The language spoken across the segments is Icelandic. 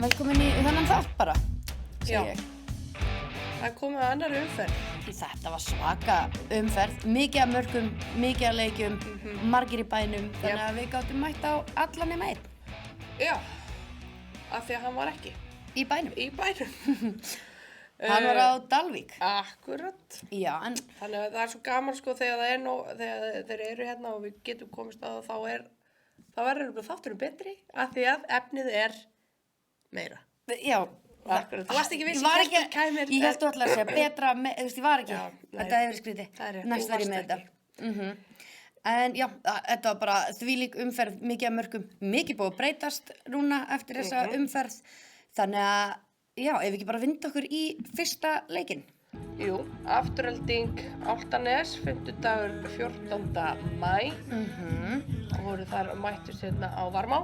Velkomin í þennan þátt bara, Já. segi ég. Það er komið að annarri umferð. Þetta var svaka umferð, mikið af mörkum, mikið af leikjum, margir í bænum, þannig að við gátum mætt á alla nema einn Já, af því að hann var ekki í bænum. í bænum. Hann var á Dalvík. Akkurat. Já, en Þannig að það er svo gaman sko þegar það er þegar þeir eru hérna og við getum komist að það, þá verður þátturinn betri af því að efnið er meira. já, Akkurat. Þú varst ekki viss ég var hvert þú kæmir. Ég held þú allar að segja betra, þú veist, ég var ekki. Já, nei. Þetta hefur verið skrítið. Það er rétt, Næst þú var ég varst með þetta. En já, þetta var bara þvílík umferð, mikið af mörkum, mikið búið að breytast núna eftir þessa umferð. Þannig að, já, ef við ekki bara vinda okkur í fyrsta leikinn. Jú, Afturelding Álftanes, 50. 14. maí. Og voru þar mættust hérna á Varmá.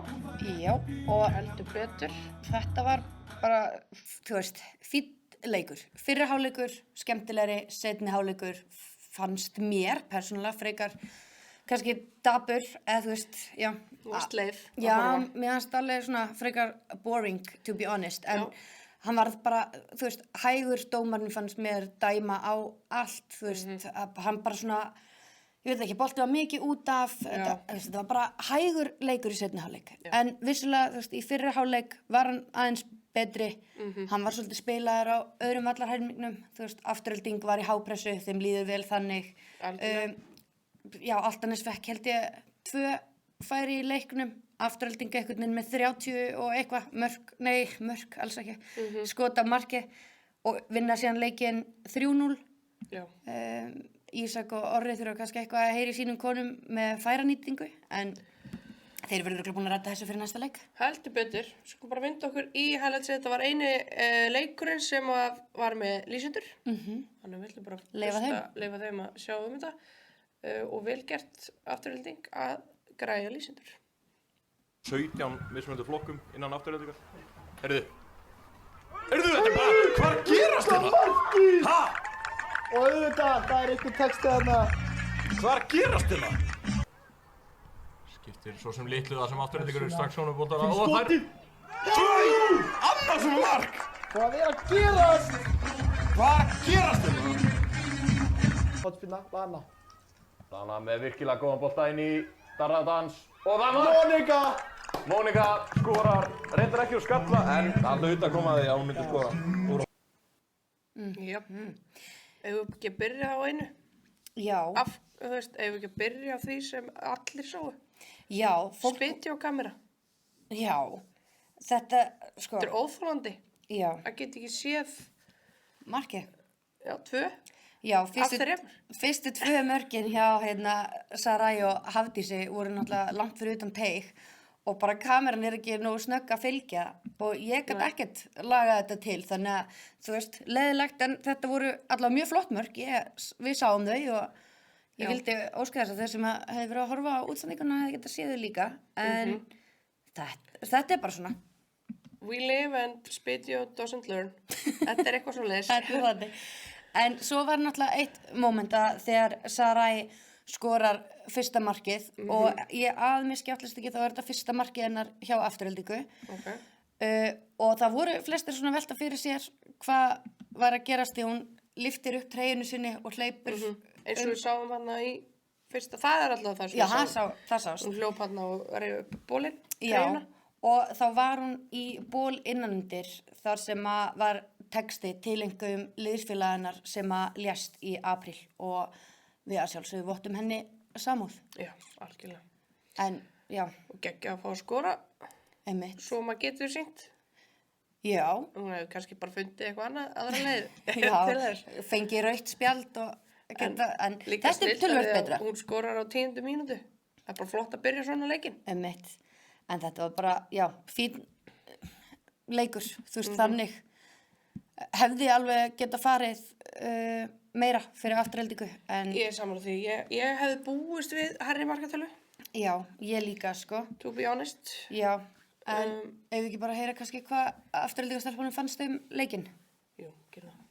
Já, og Heldur betur. þetta var bara, þú veist, fínn leikur. Fyrri hálfleikur, skemmtilegri, seinni hálfleikur fannst mér persónulega frekar kannski dabur, eða þú veist, já. Þú varst leið að Já, horfa. mér fannst alveg svona frekar boring, to be honest, en hann var bara, þú veist, hægur dómarinn fannst mér dæma á allt, þú veist, hann bara svona, ég veit ekki, boltið var mikið út af, þetta var bara hægur leikur í seinni hálfleik. En vissulega, þú veist, í fyrri hálfleik var hann aðeins betri, hann var svolítið spilaður á öðrum vallarhelmingnum, þú veist, Afturelding var í hápressu, þeim líður vel þannig. Algjörlega. Já, Álftanes fekk held ég 2 færi í leiknum, Afturelding einhvern veginn með 30 og eitthvað, mörk, alls ekki, skot af marki og vinna síðan leikinn 3-0. Já. Ísak og Orri þurfa kannski eitthvað að heyra í sínum konum með færanýtingu, en þeir verður örugglega búin að rædda þessu fyrir næsta leik. Heldur betur. Sko bara vinda okkur í highlights. Þetta var eini leikurinn sem var með lýsendur. Þannig við ætlum bara leyfa þeim að sjá þetta. Og vel gert Afturelding að græja lýsendur. 17 mismunandi flokkum innan Aftureldingar. Heyrðu, þetta er bara, hvað er að gerast hérna? Ha? Og auðvitað, það er einhver texti þarna. Hvað er að gerast hérna? Skiptir svo sem litlu það sem Aftureldingar eru strax svona bóldar að og þær. Annars svona mark! Hvað er að gerast? Hvað er að gerast hérna? Hotspinna, Lana. Lana með virkilega góðan bolta inn í Darradans og það var Mónika skorar, reyndar ekki úr skalla en það hlaut að koma að því að hún myndi skora. Já. Ef við ekki að byrja á einu. Já, Þú veist, ef við ekki að byrja á því sem allir sáu. já, Spyti á kamera. já, þetta, sko, Þetta er óþolandi. já, Það get ekki séð, marki. já, 2. Já, Af þremur. fyrstu 2 mörkin hjá Sarai og Hafdísi voru náttúrulega langt fyrir utan teig og bara kameran er ekki nógu snögg að fylgja og ég gat ekkert lagað þetta til, þannig að þú veist, leiðilegt, en þetta voru allavega mjög flott mörk, við sáum þau og ég vildi óska þess að þeir sem hefði verið að horfa á útsendinguna hefði getað séð þau líka, en þetta er bara svona. We live and Spitio doesn't learn. Þetta er eitthvað svo leiðis. Þetta er þannig. En svo var náttúrulega eitt moment að þegar Sarai skorar fyrsta markið og ég mér skjáttlist ekki, þá er þetta fyrsta markið hennar hjá Aftureldingu. Okay. Og það voru flestir svona velta fyrir sér hvað var að gerast því hún lyftir upp treyjunu sinni og hleypur. Eins og við sáum hana í fyrsta, það er alltaf það sem Já, við sáum. það sást. Hún hljóp hana og reif upp bólinn, Já, treyjuna. og þá var hún í ból innanundir þar sem að var texti til einhverjum liðsfélaginnar sem að lést í apríl og við að sjálfsögðu vottum henni samúð. Já, algjörlega. En, já, Og geggja að fá að skora, einmitt. svo maður getur sýnt. Já, Hún hefur kannski bara fundið eitthvað annað, aðra leið til já, þess. fengi rautt spjald og geta, en Líka þetta er snillt töluvert að betra. hún skorar á 10. mínútu. Það er bara flott að byrja svona leikinn. Einmitt. En þetta var bara, já, fín leikur, þú veist, þannig hefði alveg geta farið meira fyrir Aftureldingu, en Ég er sammála því. Ég hefði búist við hærri markatölu, já, ég líka, sko, to be honest. já, en ef við ekki bara heyra kannski hvað Aftureldingastelpunum fannst leikinn. Jú, gerðu það.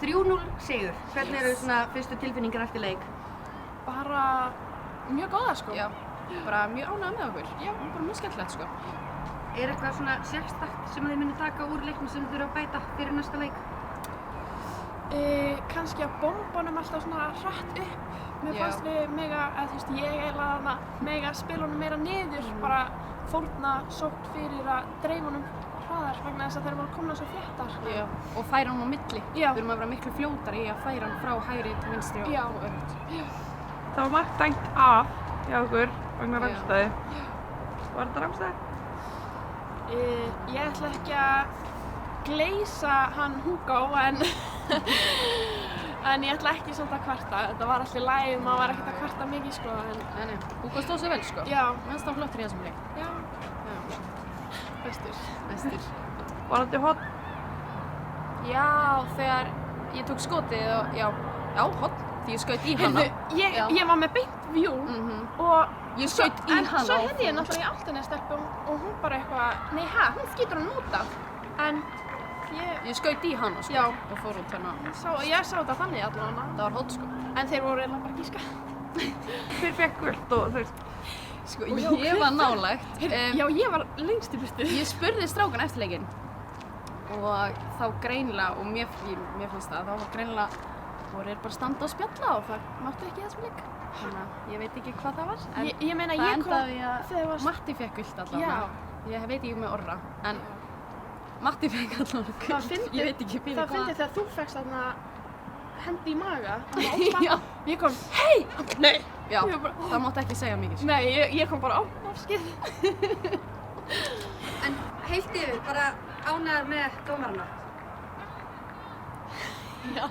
3-0 sigur, hvernig eru svona fyrstu tilfinningar eftir leik? Bara mjög góða sko. Já, bara mjög ánægð með okkur. Já, bara mjög skemmtilegt sko. Er eitthvað svona sérstakt sem þið munið taka úr leiknum sem þið eru að bæta fyrir næsta leik? Kannski að bombunum alltaf svona hratt upp. Mér fannst við mega, eða þú veist, ég eiginlega þarna mega spila honum meira niður, bara fórna sókn fyrir að dreifa honum hraðar vegna þess að þeir voru komna svo þéttar. Já, og færa hann á milli. Já. Við erum að vera miklu fljótar í að færa hann frá hægri til vinstri og öfugt. Já. Það var margt dæmt af hjá okkur vegna rangstæði. Var þetta rangstæði? Ég ætla ekki að gleysa hann Hugo en ég ætla ekki samt að kvarta. Þetta var alltaf í lagi, maður var ekkert að kvarta mikið sko. Nei, Hugo stóð sér vel sko. Já. Mér fannst hann flottur í þessum leik. Já. Bestur. Var þetta hot? Já, þegar ég tók skotið og já, hot, því ég skaut í hana. Ég var með beint view og Ég skaut í hana. En svo heyrði ég náttúrulega í Altanes-stelpu og hún bara eitthvað, nei hún skýtur hann út af. En ég skaut í hana sko. Já. Og fór út hérna. Ég sá þetta þannig allavega. Það var hot sko. En þeir voru eiginlega bara gíska. Hver fekk gult og þú veist? Sko, ég var nálægt. Já, ég var lengst í burtu. Ég spurði strákan eftir leikinn. Og þá greinilega, og mér fannst það, þá var greinilega voru þeir bara að standa og spjalla og það mátti ekki í þessum leik. Þannig að ég veit ekki hvað það var. En Ég meina, það ég kom endaði að þegar var Matti fekk gult allavega. Já. Ég veit ekki með orra, en Matti fekk allavega gult. Ég veit ekki fyrir Það hvað. fyndið þegar þú fekkst þarna hendi í maga. Já. Ég kom, hei! Nei! Já, Ég bara, það mátti ekki segja mikið. Nei, ég kom bara á afskið. En heilt yfir, bara ánægðar með dómarana? Já.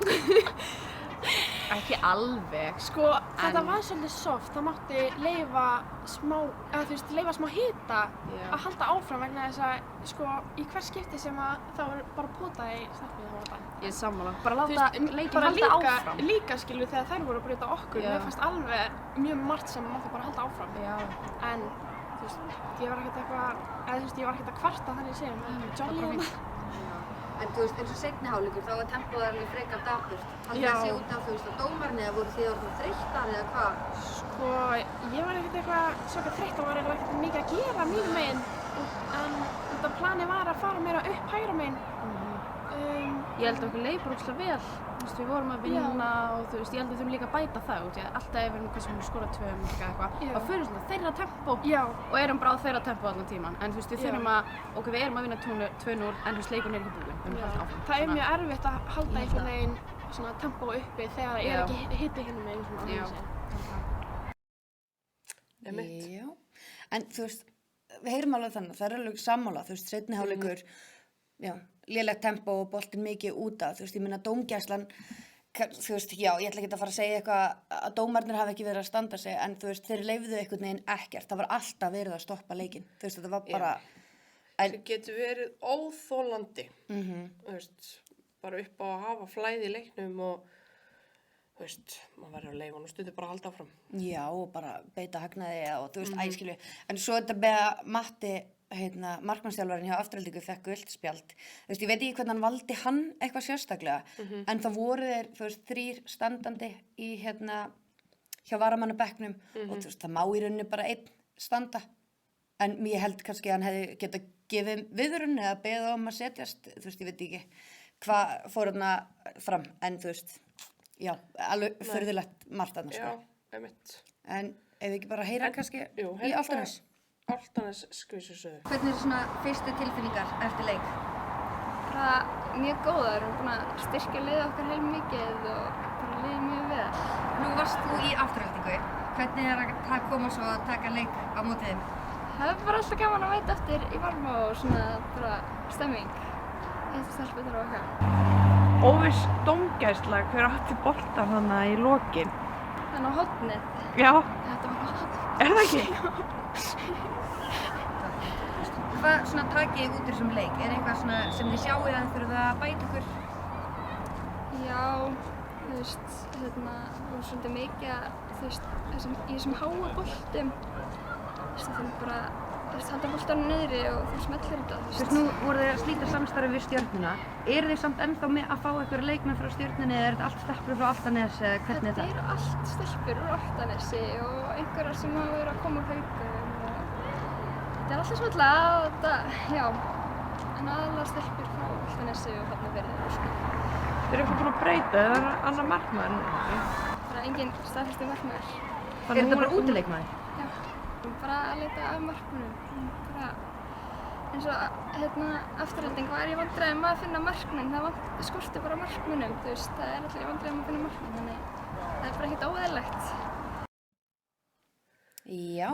Ekki alveg. Sko, þetta var svolítið soft. Það mátti leyfa smá hita Já. að halda áfram vegna þess að, sko, í hvers skipti sem að það var bara potað í stelpunni þá var það. Ég er sammála. Bara Þú láta veist, leikinn bara halda áfram. líka skilu þegar þær voru að brjóta okkur. Já. Mér fannst alveg mjög margt sem mátti bara halda áfram. Já. En, þú veist, ég var ekkert að kvarta þannig séum. Jolly hérna. En þú veist, eins og seinni hálfleikur, þá var tempóið alveg frekar dapurt. Haldið Já. það sig út af, þú veist, á dómarinn eða voru þið orðin þreyttar eða hvað? Sko, ég var ekkert eitthvað svaka þreytt og var eiginlega ekkert mikið að gera mínum megin. En þetta plani var að fara meira upp hægra megin. Ég held að okkur leið bara ógeðslega vel. Þú veist, við vorum að vinna og þú veist, ég held að við þurfum líka að bæta það út. Alltaf ef við erum kannski að skora 2 mörk eða eitthvað, Já. þá förum svona þeirra tempó Já. og erum bara á þeirra tempó allan tíman. En þú veist, við Já. þurfum við erum að vinna 2-0, en þú veist, leikun er ekki búinn. Við erum að halda áfram. Það er mjög erfitt að halda einhvern veginn svona tempó uppi þegar það er Já. ekki hitti hinum megin svona Já. annars Einmitt. Já, en þú veist, við heyrum alveg þannig, það er alveg sammála, þú veist, seinni hálfleikur, já, lélegt tempó og boltinn mikið út af, þú veist, ég meina dómgæslan, þú veist, já, ég ætla ekki að fara að segja eitthvað að dómarnir hafi ekki verið að standa sig, en þú veist, þeir leyfðu einhvern veginn ekkert, það var alltaf verið að stoppa leikinn, þú veist, þetta var bara, Það getur verið óþolandi. Þú veist, bara upp á að hafa flæði í leiknum og þú veist, maður verður að leifa hann og stundum bara að halda áfram. já, og bara beita hagnaði og þú veist, æskilu, en svo þetta með að Matti, markmannsþjálfarinn hjá Aftureldingu fekk gult spjald, þú veist, ég veit ekki hvernig hann valdi hann eitthvað sérstaklega, en það voru þeir, þú veist, 3 standandi í hjá varamannabekknum og þú veist, það má í rauninni bara 1 standa, en ég held kannski að hann hefði getað gefið viðrun eða beðið um að setjast, þú veist, ég veit ekki hvað fór þarna fram, en þú veist, já, alveg furðulegt margt þarna, Já, sko. einmitt. En ef við ekki bara heyra kannski Jú, í Álftanes? Álftanes skvísusöðu. Hvernig eru svona fyrstu tilfinningar eftir leik? Bara mjög góðar, við erum búin að styrkja liðið okkar heilmikið og bara liðið mjög vel. Nú varst þú í Aftureldingu. Hvernig er að koma svo að taka leik á mótið þeim? Það er bara alltaf gaman að veita eftir í varma og svona bara stemming. Eitt stelpunar og okkar. Óviss dómgæsla, hver átti boltan þannig í lokin? Þannig á hotnið. Já, Þetta var hotnið. er það ekki? Hvað svona takið út úr þessum leik? Er eitthvað svona sem þið sjáið að þurfið að bæta ykkur? Já, þú veist, og svolítið mikið að, þú veist, í þessum háu boltum. Þú veist, það þurfum bara að halda boltanum niðri og þú smellir þetta, Þú veist, nú voru þið að slíta samstarfi við Stjörnuna. Eru þið samt ennþá með að fá ykkur leikmenn frá Stjörnunni eða er þetta allt stelpur frá Álftanes eða hvernig er Þetta það? eru allt stelpur úr Álftanesi og einhverjar sem hafa verið að koma úr Haukum og Þetta alltaf svolítið og þetta, já, en aðalega stelpur frá Álftanesi og Hafnarfirði og svona. Þeir eru eitthvað búin að breyta, það er annar markmaður núna. Bara engin staðfesti markmaður. Er þetta bara útileikmaður? Já, bara að leita af markmönnum. Bara eins og Afturelding var í vandræðum að finna markmenn. Það skorti bara markmönnum, þú veist, það er allir í vandræðum að finna markmenn, þannig það er bara ekkert óeðlilegt. Já.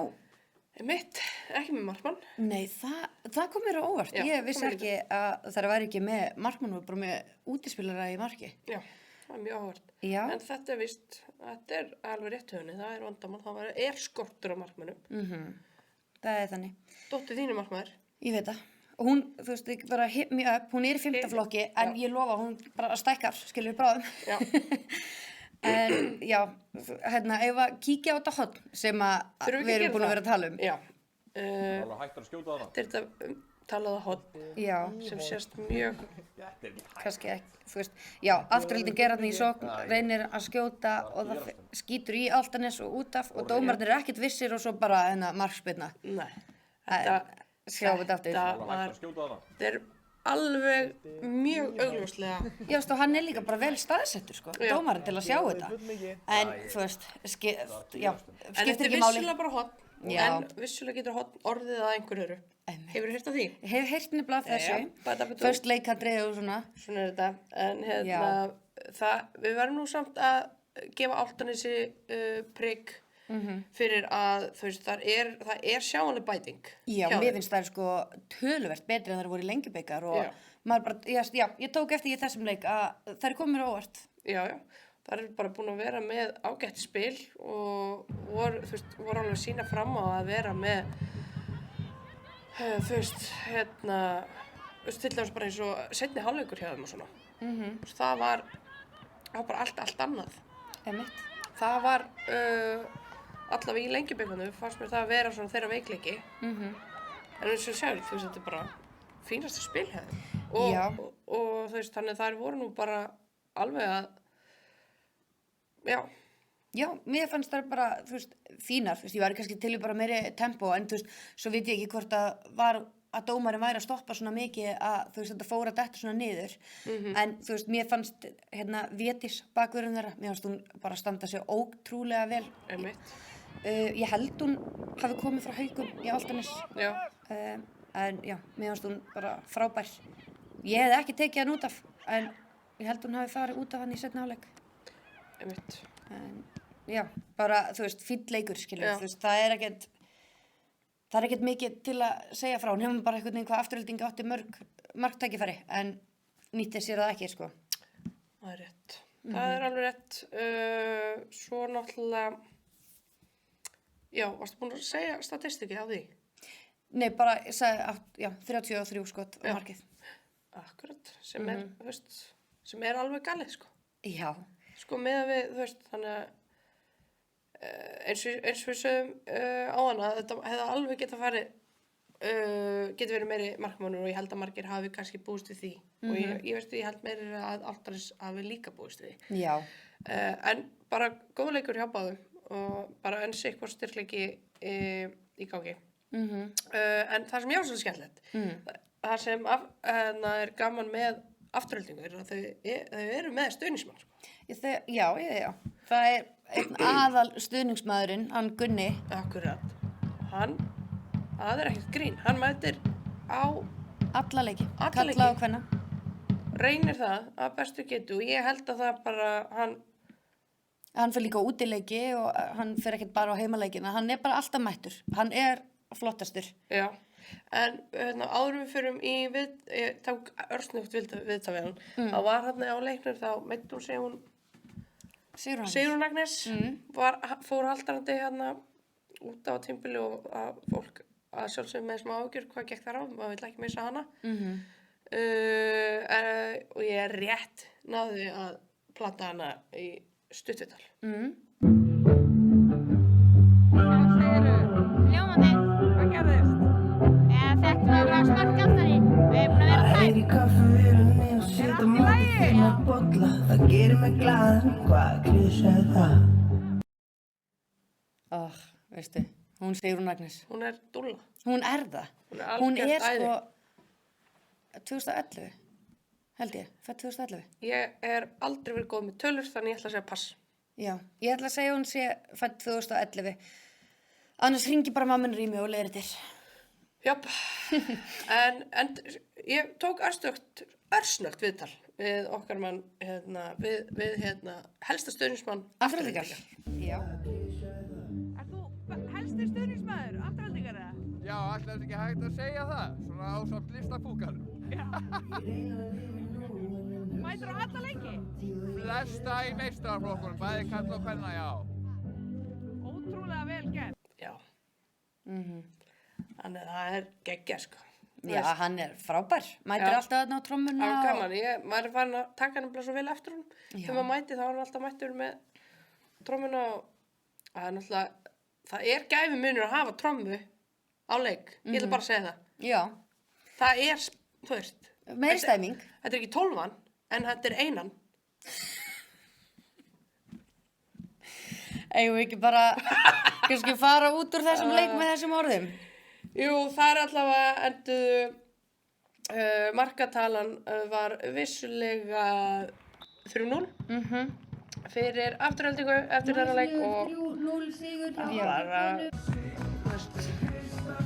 Mitt, ekki með markmann. Nei, það kom mér á óvart. Já, Ég vissi kom mér ekki að það væri ekki með markmann og bara með útispilara í marki. Já, það er mjög áhvert. Já. En þetta er víst, þetta er alveg rétt höfni, það er vandamál, það er skortur á markmönnum. Það er þannig. Dóttir þín er markmaður. Ég veit það. Og hún, þú veist, bara hit me up, hún er í 5. flokki, en ég lofa, hún bara stækkar, skilur við bráðum. Já. En já, ef að kíkja á þetta horn sem að við erum búin að vera að tala um. Já. Alveg hægt að skjóta þarna. Þetta er talaða horn Já. sem sést mjög, Kannski ekki, þú veist, já, Afturelding er þarna í sókn, reynir að skjóta og það skýtur í Álftanes og út af og dómarnir eru ekkert vissir og svo bara markspyrna. nei, Sjáum þetta aftur. Alveg hægt að skjóta þarna. þetta er alveg mjög augljóslega, Já, veist, og hann er líka bara vel staðsettur, sko, Já. dómarinn til að sjá þetta. En, þú veist, já, en skiptir þetta er ekki máli. vissulega bara horn, Já. en vissulega getur horn orðið að einhverju öru. Hefurðu heyrt af því? Ég hef heyrt nefnilega af þessu, badabadú. först leikandrið og svona. Svona er þetta, en við verðum nú samt að gefa Álftanesi prigg fyrir að, þú veist, það er sjáanleg bæting. Já, hjá mér þeim. finnst það sko töluvert betri en það voru í Lengjubikar og Já. maður bara, já, ég tók eftir í þessum leik að þær kom mér á óvart. Já, það er bara búin að vera með ágætt spil og voru alveg að sýna fram á að vera með, þú veist, til dæmis bara eins og seinni hálfleikur hjá þeim og svona. Það var bara allt annað. Einmitt. Það var allavega í Lengjubikarnum fannst mér það að vera svona þeirra veikleiki. En eins og sjáðu, þú veist, þetta er bara fínasta spil hjá þeim. Já. Og þú veist, þannig að þær voru nú bara alveg að, já. Já, mér fannst það bara, þú veist, fínar, þú veist, ég var kannski til í bara meiri tempó en þú veist, svo veit ég ekki hvort að dómarinn væri að stoppa svona mikið að þú veist, þetta fór að detta svona niður en þú veist, mér fannst Védís bakvörðin þeirra, mér fannst hún bara standa sig ótrúlega vel. Einmitt. Ég held hún hafi komið frá Haukum í Álftanes Já. en já, mér fannst hún bara frábær. Ég hefði ekki tekið hann út af en ég held hún hafi farið út af hann í seinni hálfleik. Einmitt. En já, bara, þú veist, fínn leikur, skilur, Já. þú veist, það er ekkert mikið til að segja frá, nefnum bara einhvern veginn hvað Afturelding átti mörg tækifæri, en nýtti sér það ekki, sko. Það er rétt. Það er alveg rétt. Svo náttúrulega, já, varstu búin að segja statistikið á því? Nei, bara, ég sagði, já, 33 skot á markið. Akkurat, sem er, þú veist, sem er alveg galið, sko. Já. Sko með við, þú veist, þannig að eins og við sögum á hana, þetta hefði alveg getað farið, getur verið meiri markmannur og ég held að margir hafi kannski búist við því og ég held meiri að Álftanes hafi líka búist við því. Já. En bara góð leikur hjá báðum og bara enn sig hvort styrkleiki í gangi. En það sem ég á svolítið skemmtilegt, það sem er gaman með Aftureldingu er að þau eru með stuðningsmann, sko. Já. Það er einn aðal stuðningsmaðurinn, hann Gunni. Akkurat. Það er ekkert grín. Hann mætir á Alla leiki. Alla leiki. Kalla og kvenna. reynir það að bestu getu og ég held að það bara, Hann fer líka á útileiki og hann fer ekkert bara á heimaleikina. Hann er bara alltaf mættur. Hann er flottastur. Já. En áður við fyrum í ég tók örsnögt viðtal við hann. Það var hann á leiknum þá meitt hún sig hún Sigrún Agnes fór haldrandi hérna út á tímbili og að fólk að sjálfsögum með smá ágjör hvað gekk þar á, maður vill ekki missa hana. Og ég rétt náði að planta hana í stuttvital. Ljómandi. Hvað gerðist? Þetta var að snarka aftari. Við erum búin að vera tæm. Er allt í lagi? Það gerir mig glaðan, hvað klísa er það? Veistu, Hún Sigrún Agnes. Hún er dúlla. Hún er það. Hún er algjört æði. 2011, held ég, fætt 2011. Ég er aldrei verið góð með tölur, þannig ég ætla að segja pass. Já, ég ætla að segja hún sé fætt 2011. Annars hringi bara mamma í mig og leiðir þér. Jöp, en ég tók örsnögt viðtal við okkar mann, við helsta stuðningsmann Aftureldingar. Já. Er þú helsti stuðningsmaður Aftureldingar eða? Já, alltaf er ekki hægt að segja það, svona á samt listafúkanum. Mætir á alla leiki? Flesta í meistaraflokkunum, bæði kalla og kvenna, já. Ótrúlega vel gert. Já. Þannig að það er geggjað, sko. Já, hann er frábær. Mætir alltaf þarna á trommuna. Það var gaman. Maður er farin að taka hann bara svo vel eftir hún. Þegar maður mæti, þá er hann alltaf mættur með trommuna og það er náttúrulega, það er gæfumunur að hafa trommu á leik. Ég ætla bara að segja það. Já. Það er, þú veist. Meiri stemming. Þetta er ekki 12, en þetta er 1. Eigum við ekki bara kannski fara út úr þessum leik með þessum orðum? Jú, það er allavega enduðu, markatalan var vissulega 3-0 fyrir Aftureldingu eftir þennan leik og 3-0 sigur.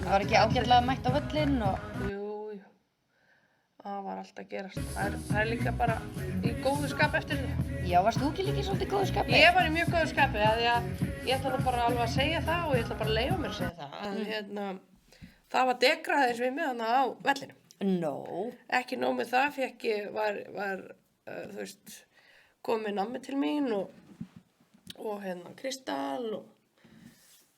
Það var ekki ágætlega mætt á völlinn og... Jú, það var allt að gerast. Það er líka bara í góðu skap eftir þetta. Já, varst þú ekki líka í svolítið góðu skapi? Ég var í mjög góðu skapi, því að ég ætla bara alveg að segja það og ég ætla bara að leyfa mér að segja það. Að, það var degraðis við mig þarna á vellinu. No. Ekki nóg með það, var þú veist, komið nammi til mín og Kristall og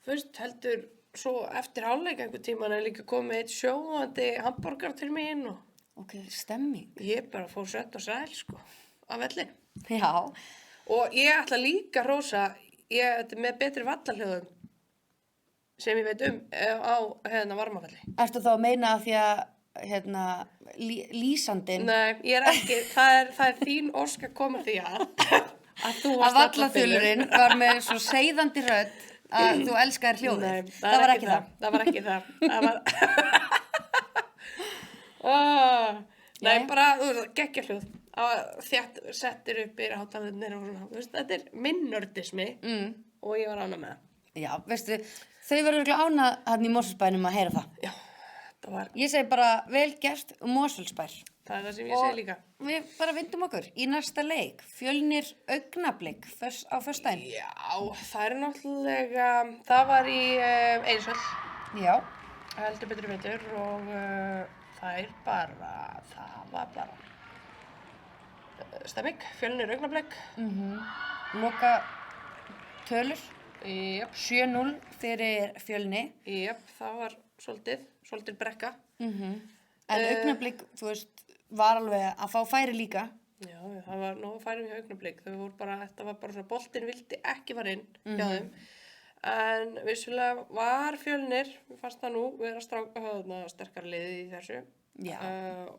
þú veist, heldur svo eftir hálfleik einhvern tímann er líka komið eitt sjóðandi hamborgar til mín og ok, stemming. Ég bara fór sött og sæl, sko, á vellinu. Já. Og ég ætla líka að hrósa, þetta er með betri vallarhljóðum sem ég veit á Varmafelli. Ertu þá að meina að því að lýsandinn... Nei, ég er ekki, það er þín ósk að koma því að þú varst að vallaþulurinn var með svo seiðandi rödd að þú elskaðir hljóðið. Nei, það var ekki það. Það var ekki það. Nei, bara, þú veist, geggja hljóð. Þétt settir upp í hátalarnir og svona, þú veist, þetta er minn nördismi og ég var ánað með það. Já, veistu, þau verður örugglega ánað hann í Mosfellsbænum að heyra það. Já, þetta var... Ég segi bara vel gert Mosfellsbær. Það er það sem ég segi líka. Og við bara vindum okkur í næsta leik. Fjölnir Augnablik á föstudaginn. Já, það er náttúrulega, það var í Eiðsvöll. Já. Heldur betri veitur og það var bara stemming, Fjölnir Augnablik. Loka tölur. Jöp. 7-0 fyrir Fjölni. Jöp, það var svolítið brekka. En Augnablik, þú veist, var alveg að fá færi líka. Já, það var nóg færi við Augnablik. Þetta var bara svona, boltinn vildi ekki fara inn hjá þeim. En vissulega var Fjölnir, við fannst það nú, vera sterkara liðið í þessu. Já.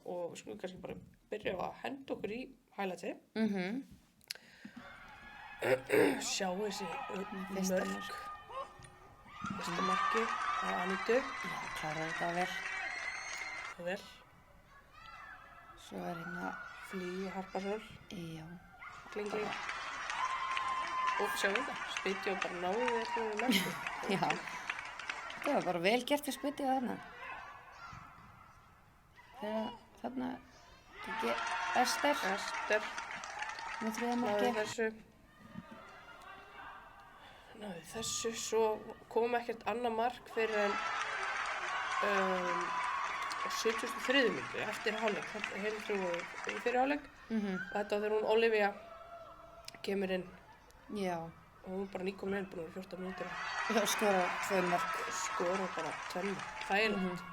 Og við skulum kannski bara byrja að henda okkur í highlightsi. Sjá þessi mörk. Fyrsta marki á Anítu. Já, kláraði þetta vel. Vel. Svo er hérna Flý og Harparsöl. Já. Kling. Og sjá þetta, Spiti og bara náði þetta við mörku. Já. Það var bara vel gert við Spiti og þarna. Þegar þarna ekki Ester. Með þriðja marki. Náði þessu, svo kom ekkert annað mark fyrir en 73. mínútu eftir hálfleik, heim fyrir hálfleik og þetta var þegar hún Olivia kemur inn. Já. Og hún bara nýkomin inn, búin að vera 14 mínútur. Já, skora 2 mörk. Skora bara 2 mörk, þægilegt.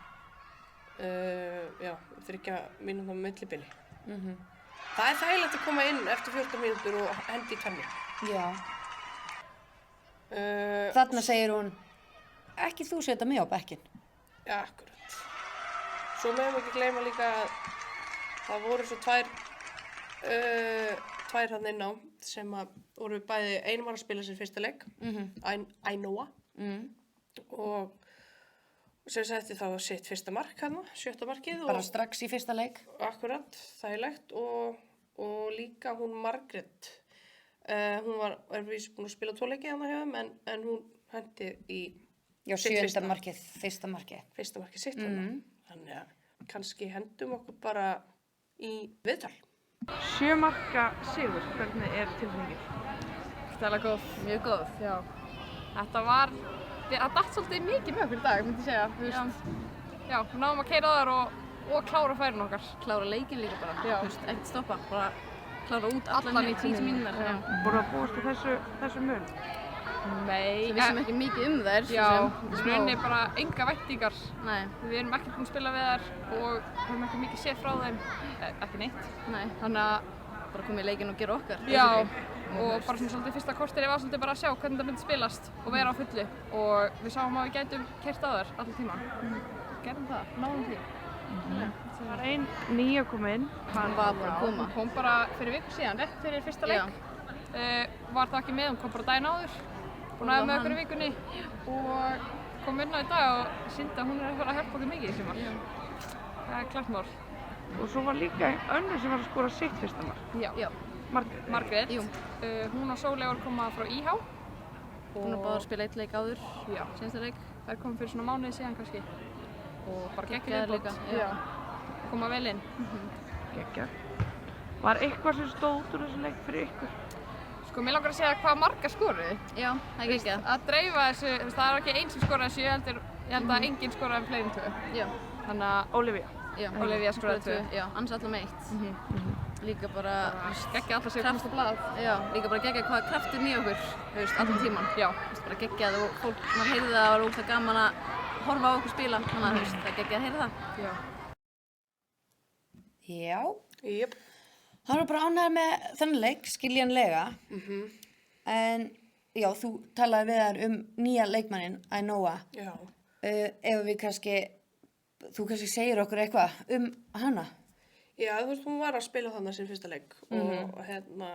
Já, 3 mínútur millibili. Það er þægilegt að koma inn eftir 14 mínútur og hendi í 2 mörk. Já. Þarna segir hún, ekki þú setja mig á bekkinn. Já, akkurat. Svo meðum ekki gleyma líka að það voru svo tvær hann inn á sem að voru bæði, einu var að spila sér fyrsta leik, Ainhoa, og sem setti þá sitt fyrsta mark hérna, 7. markið. Bara strax í fyrsta leik. Akkurat, þægilegt og líka hún Margrét. Hún er búin að spila 2 leiki hérna hjá þeim en hún hendi í sitt fyrsta markið sitt hérna. Þannig að kannski hendum okkur bara í viðtal. 7 marka sigur, hvernig er tilfinningin? Stæðilega góð, mjög góð, já. Það datt svolítið mikið með okkur í dag, myndi ég segja, þú veist. Já, við náðum að keyra þar og klára færin okkar. Klára leikinn líka bara, þú veist, ekkert stoppa, bara klára út allan 90 mínútur. Voru að búast til þessu mun? Nei. Við vissum ekki mikið þær. Já, við rauninni bara enga væntingar. Nei. Við erum ekki búin að spila við þær og höfum ekki mikið séð frá þeim, ekki neitt. Nei. Þannig að bara koma í leikinn og gera okkar. Já, og bara svona svolítið fyrsta korterið var svolítið bara að sjá hvernig það myndi spilast og vera á fullu og við sáum að við gætum keyrt á þær allan tímann. Gerðum það, náðum því. Það var ein nýja kom inn. Hann var bara að koma. Hún kom bara fyrir viku síðan, rétt fyrir fyrsta leik. Var það ekki með, hún kom bara daginn áður. Hún aðeins með okkur í vikunni og kom inn á í dag og sýndi að hún er að hjálpa okkur mikið í sumar. Það er klart mál. Og svo var líka önnur sem var að skora sitt fyrsta mark. Já. Margrét. Hún og Sóley var að koma frá IH. Hún var bara að spila 1 leik áður. Já. Seinsta leik. Það kom fyrir svona mánuði síðan kannski. Og bara geggjaðar líka. Já. Koma vel inn. Geggjað. Var eitthvað sem stóð út úr þessu leik fyrir ykkur? Sko, mér langar að segja hvað marga skoruðu. Já, það er geggjað. Að dreifa þessu, það er ekki einn sem skoraði 7, ég held að enginn skoraði fleiri en 2. Já. Þannig að Olivia. Já, Olivia skoraði 2. Já, annars allar með 1. Líka bara geggjað alltaf sér komast á blað. Já, líka bara geggjað hvað krafturinn í okkur, þú veist, allan tíman. Já. Þú veist, bara geggjað og fólk, maður heyrði það, það var ógeðslega gaman að horfa á okkur spila, þannig að þú veist, það er geggjað að heyra það. Já. Jep. Það var bara ánægður með þennan leik, skiljanlega. En já, þú talaði við þær nýja leikmanninn, Ainoa. Já. Ef við þú kannski segir okkur eitthvað hana. Já, þú veist, hún var að spila þannig sin fyrsta leik og hérna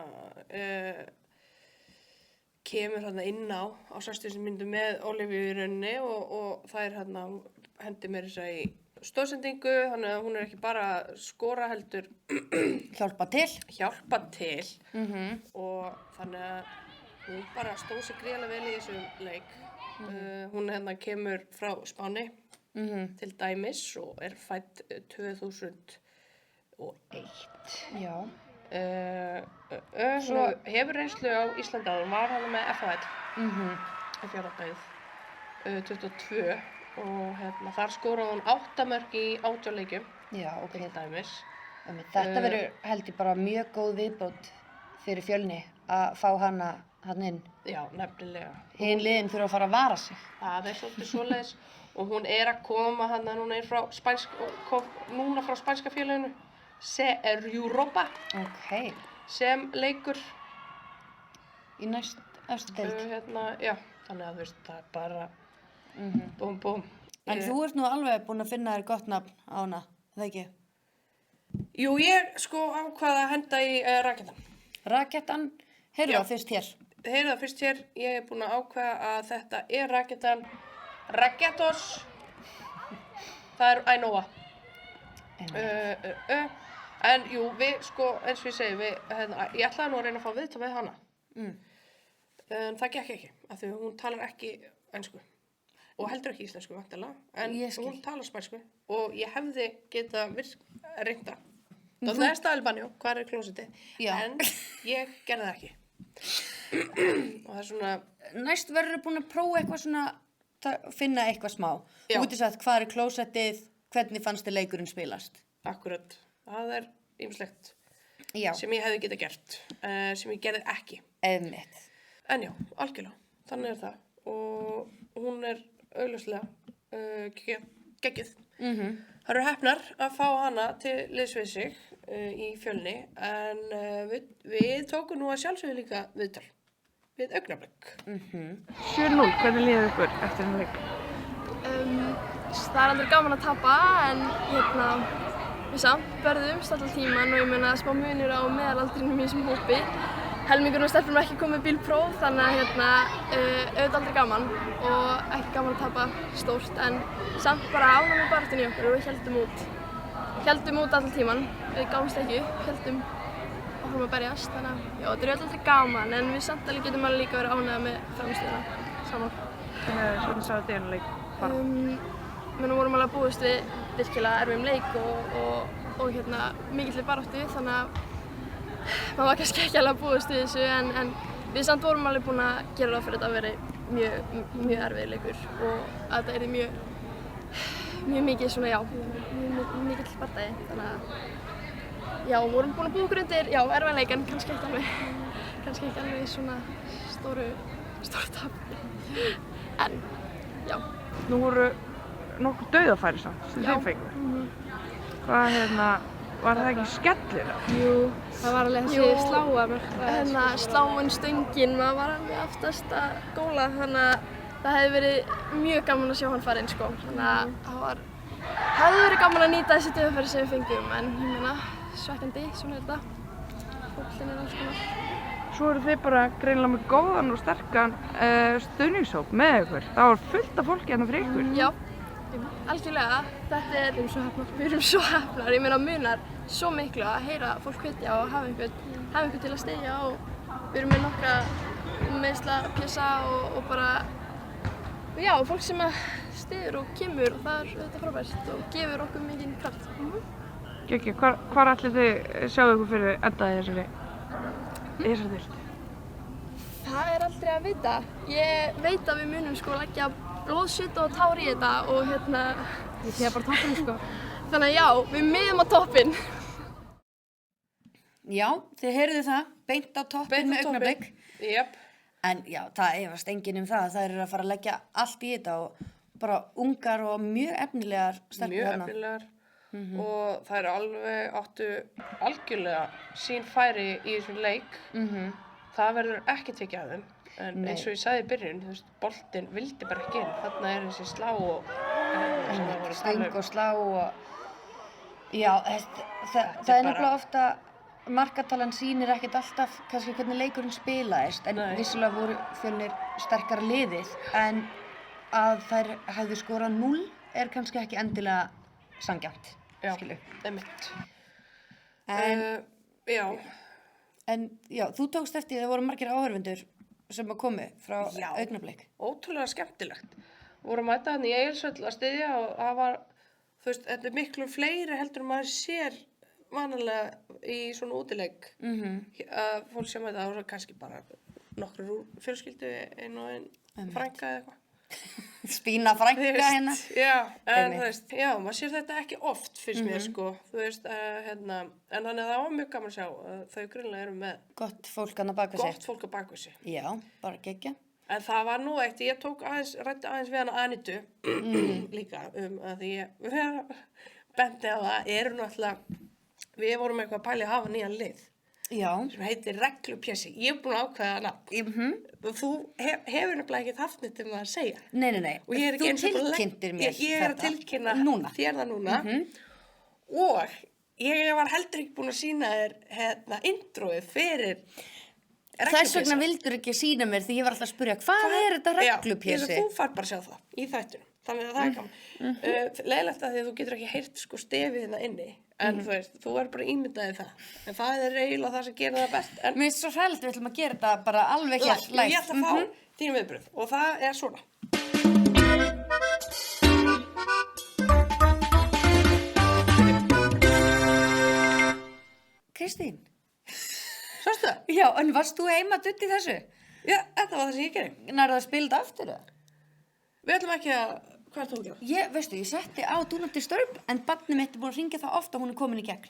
kemur hérna inn á 60 mínútum með Olivia í rauninni og það er hérna, hendi mér þess að í stóðsendingu, þannig að hún er ekki bara að skora heldur hjálpa til. Og þannig að hún bara stóð sig gríðarlega vel í þessum leik. Hún hérna kemur frá Spáni til dæmis og er fædd 2001. Já. Svo hefur reynslu á Íslandi áður, var hann með FHL í fjárhaldagið 22 og hérna, þar skoraði hún 8 mörk í 18 leikjum. Já, ok. Til dæmis. Þetta verður held ég bara mjög góð viðbót fyrir Fjölni að fá hana inn. Já, nefnilega. Hin liðin þurfa að fara að vara sig. Það er svolítið svoleiðis og hún er að koma núna frá spænska félaginu. CR Europa. Ok. Sem leikur í næstu deild. Já, þannig að þú veist, það er bara búm. En þú ert nú alveg búin að finna þér gott nafn á hana, það ekki? Jú, ég sko ákvað að henda í Rakettan. Rakettan, heyrðu það fyrst hér. Heyrðu það fyrst hér, ég er búin að ákveða að þetta er Rakettan. Raketos. Það er Ainoa. En jú, við sko, eins og ég segi, ég ætlaði nú að reyna að fá viðtal við hana. En það gekk ekki, af því hún talar ekki ensku. Og heldur ekki íslensku væntanlega, en hún talar spænsku. Og ég hefði getað reynda. Það er staðalbanjó, hvað er klósettið? En ég gerði það ekki. Og það er svona... Næst verður búin að prófa eitthvað svona, finna eitthvað smá. Þú getur sagt, hvað er klósettið, hvernig fannst þér leikurinn spilast? Akkurat. Það er ýmislegt sem ég hefði getað gert, sem ég gerði ekki. Einmitt. En já, algjörlega. Þannig er það. Og hún er augljóslega geggjuð. Það eru heppnar að fá hana til liðs við sig í Fjölni, en við tókum nú að sjálfsögðu líka viðtal við Augnablik. 7-0, hvernig líður ykkur eftir þennan leik? Það er aldrei gaman að tapa, en við samt berðumst allan tíman og ég meina smá munur á meðalaldrinum í þessum hópi. helmingurinn af stelpunum ekki komið bílpróf, þannig að auðvitað aldrei gaman og ekki gaman að tapa stórt, en samt bara ánægð með baráttunni í okkur og við héldum út allan tíman, við gáfumst ekki upp, héldum áfram að berjast, þannig að já, þetta er auðvitað aldrei gaman, en við samt alveg getum alveg líka verið ánægð með frammistöðuna saman. Hvernig sá þetta einu leik fara? Við vorum alveg að búast við virkilega erfiðum leik og mikilli baráttu, þannig að maður var kannski ekki alveg að búast við þessu, en við samt vorum alveg búin að gera ráð fyrir þetta að veri mjög erfiður leikur og að þetta yrði mjög mikið svona, já, mjög mikill bardagi, þannig að já, vorum búin að búa okkur undir, já, erfiðan leik, en kannski ekki alveg svona stóru tap, en já. Nú voru nokkur dauðafæri samt sem þið fengu. Hvað var það ekki skellur? Jú, það var alveg þessi sláa, sláin stöngin, maður var alveg aftast að góla, þannig að það hefði verið mjög gaman að sjá hann fara inn, sko. Þannig að það hefði verið gaman að nýta þessi dauðafæri sem við fengum, en ég meina, svekkjandi, svona er þetta. Fólkinn er alls konar. Svo eru þið bara greinilega með góðan og sterkan stuðningshóp með ykkur. Það var fullt af fólki hérna fyrir ykkur. Já. Algjörlega, við erum svo heppnar, ég meina munar svo miklu að heyra fólk hvetja og hafa einhvern til að styðja og við erum með nokkra meiðslapjessa og bara, já, fólk sem styður og kemur og það er auðvitað frábært og gefur okkur mikinn kraft. Gekki, hvar ætlið þið sjáðu ykkur fyrir endaði þessari deild? Það er aldrei að vita. Ég veit að við munum sko leggja blóð, svita og tár í þetta og Ég sé bara toppinn, sko. Þannig að já, við miðum á toppinn. Já, þið heyrðu það, beint á toppinn með Augnablik. Jep. En já, það efast enginn það að þær eru að fara að leggja allt í þetta og bara ungar og mjög efnilegar stelpur þarna. Mjög efnilegar og þær áttu algjörlega sín færi í þessum leik. Það verður ekki tekið af þeim. En eins og ég sagði í byrjun, þú veist, boltinn vildi bara ekki inn. Þarna er þessi slá og stöng og slá og já, það er nefnilega ofta markatalan sýnir ekkert alltaf kannski hvernig leikurinn spilaðist, en vissulega voru Fjölnir sterkara liðið, en að þær hefðu skorað 0 er kannski ekki endilega sanngjarnt, skilu. Já, einmitt. En já, þú tókst eftir það voru margir áhorfendur sem að komu frá Augnablik. Ótrúlega skemmtilegt. Voru að mæta hann í Egilshöll að styðja og það var, þú veist, þetta er miklu fleiri heldur en maður sér vanalega í svona útileik. Fólk sem þetta voru kannski bara nokkur úr fjölskyldu, einn og einn frænka eða eitthvað. Spína frænka hérna. Já, en þú veist, já, maður sér þetta ekki oft fyrst mér, sko, þú veist, en þannig að það var mjög gaman að sjá, þau grunlega eru með gott fólk að bak við sig. Gott fólk að bak við sig. Já, bara geggja. En það var nú eitt, ég ræddi aðeins við hana Anitu líka að því ég bendi á það, eru náttúrulega, við vorum eitthvað að pæli að hafa nýjan lið. Já. Sem heitir Reglupjessi. Ég er búin að ákveða nafn. Þú hefur nefnilega ekki haft neitt að segja. Nei. Og ég er ekki eins og tilkynntir mér þetta. Ég er að tilkynna þér það núna. Og ég var heldur ekki búin að sýna þér introið fyrir Reglupjessi. Þess vegna vildur ekki sýna mér því ég var alltaf að spyrja hvað er þetta Reglupjessi? Já, þú fær bara að sjá það í þættunum. Þannig að það er gaman. Leiðilegt að því að þú getur ekki heyrt sko stefið hérna inni. En þú veist, þú er bara ímyndaðið það. En það er eiginlega það sem gerir það best. Mér finnst svo hræðilegt við ætlum að gera þetta bara alveg hér live. Ég ætla að fá þín viðbrögð og það er svona. Kristín. Sástu það? Já, en varst þú heima dutt í þessu? Já, þetta var það sem ég gerði. Nærðu að spila þetta aftur það? Við ætlum ekki að... Hvað er þú að gera? Veistu, ég setti á Do Not Disturb, en barnið mitt er búin að hringja það ofta að hún er komin í gegn.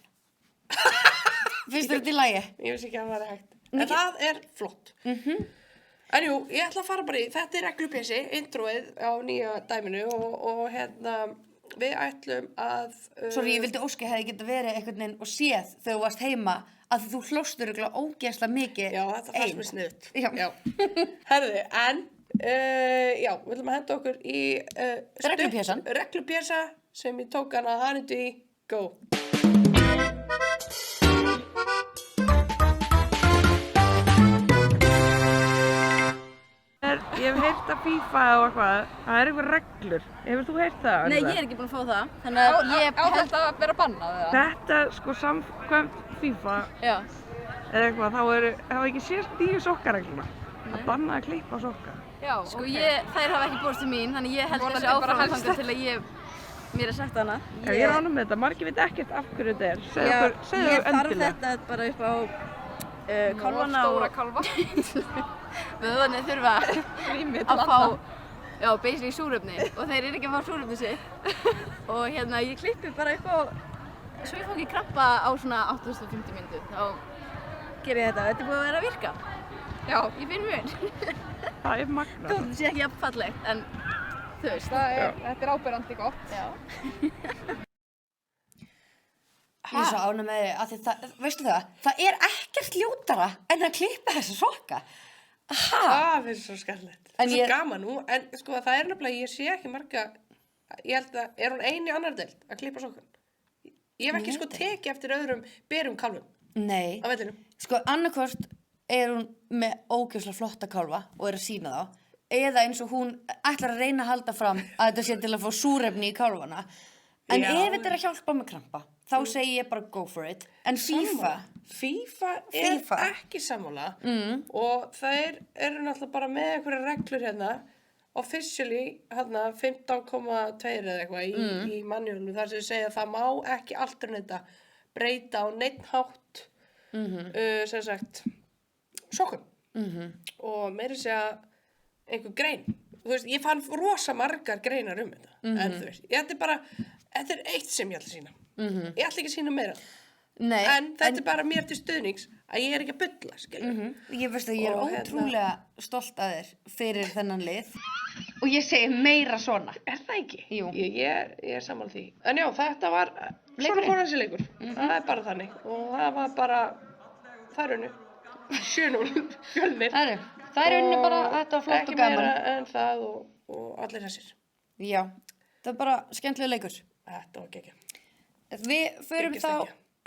Finnst þetta í lagi? Ég vissi ekki að það væri hægt. En það er flott. En jú, ég ætla að fara bara í, þetta er Reglupjessi, introið á nýja dæminu og við ætlum að... Sorry, ég vildi óska hefði geta verið einhvern veginn og séð þegar þú varst heima að þú hlóstur örugglega ógeðslega mikið. Já, þetta fannst mér sniðugt. Já. Herðu, en... já, við ætlum að henda okkur í Reglupjessa sem ég tók hana Anitu í Go. Ég hef heyrt að FIFA og eitthvað, það er eitthvað reglur. Hefur þú heyrt það? Nei, ég er ekki búin að fá það. Þannig að ég held þetta að vera bannað eða? Þetta, sko, samkvæmt FIFA Já. eða eitthvað, þá hafa ekki sést nýju sokkaregluna. Að banna að klippa sokka. Já, sko, þær hafa ekki borist til mín, þannig ég held þessu áfram þangað til að mér er sagt hana. Ég er ánum með þetta, margir veit ekkert af hverju þetta er. Segðu endilega. Ég þarf þetta bara upp á kálfana og Stóra kálfa. vöðvarnir þurfa að fá, já, basically súrefni og þeir eru ekki að fá súrefni sitt. Og ég klippi bara upp á, svo ég fá ekki krampa á svona 850 mínútur, þá ger ég þetta. Þetta er búið að vera að virka. Já. Ég finn mun. Það er magnað. Þótt þetta sé ekki jafn fallegt, en þú veist. Þetta er áberandi gott. Já. Ég er svo ánægð með þig, af því það, veistu það er ekkert ljótara en að klippa þessa sokka. Það finnst svo skemmtilegt. En Svo gaman nú, en sko það er nefnilega, ég sé ekki marga, ég held að, er hún eini annar deild að klippa sokkan? Ég hef ekki sko tekið eftir öðrum berum kálfum Nei. á vellinum. Sko, annarkvort er hún með ógeðslega flotta kálfa og er að sýna þá, eða eins og hún ætlar að reyna að halda fram að þetta sé til að fá súrefni í kálfana. En ef þetta er að hjálpa með krampa, þá segi ég bara go for it. En FIFA er ekki sammála og það eru náttúrulega bara með einhverja reglur hérna, officially hérna 15,2 eða eitthvað í manuálinu, þar sem segja að það má ekki alternata breyta á neitt hátt sem sagt sokkum og meira segja einhver grein. Þú veist, ég fann rosa margar greinar þetta, en þú veist, þetta er eitt sem ég ætla að sýna. Ég ætla ekki að sýna meira. Nei, en þetta er bara mér til stuðnings að ég er ekki að bulla, skilur. Ég veist að ég er ótrúlega stolt að þér fyrir þennan lið og ég segi meira svona. Er það ekki? Jú. Ég er sammála því. En já, þetta var svona fór þessi leikur. Það er bara þannig og það var bara þær unnu 7-0 Fjölnir. Það er unnu bara, þetta var flott og gaman. Ekki meira en það og allir þessir. Já, það er bara skemmtilega leikur. Þetta var geggjað. Við förum þá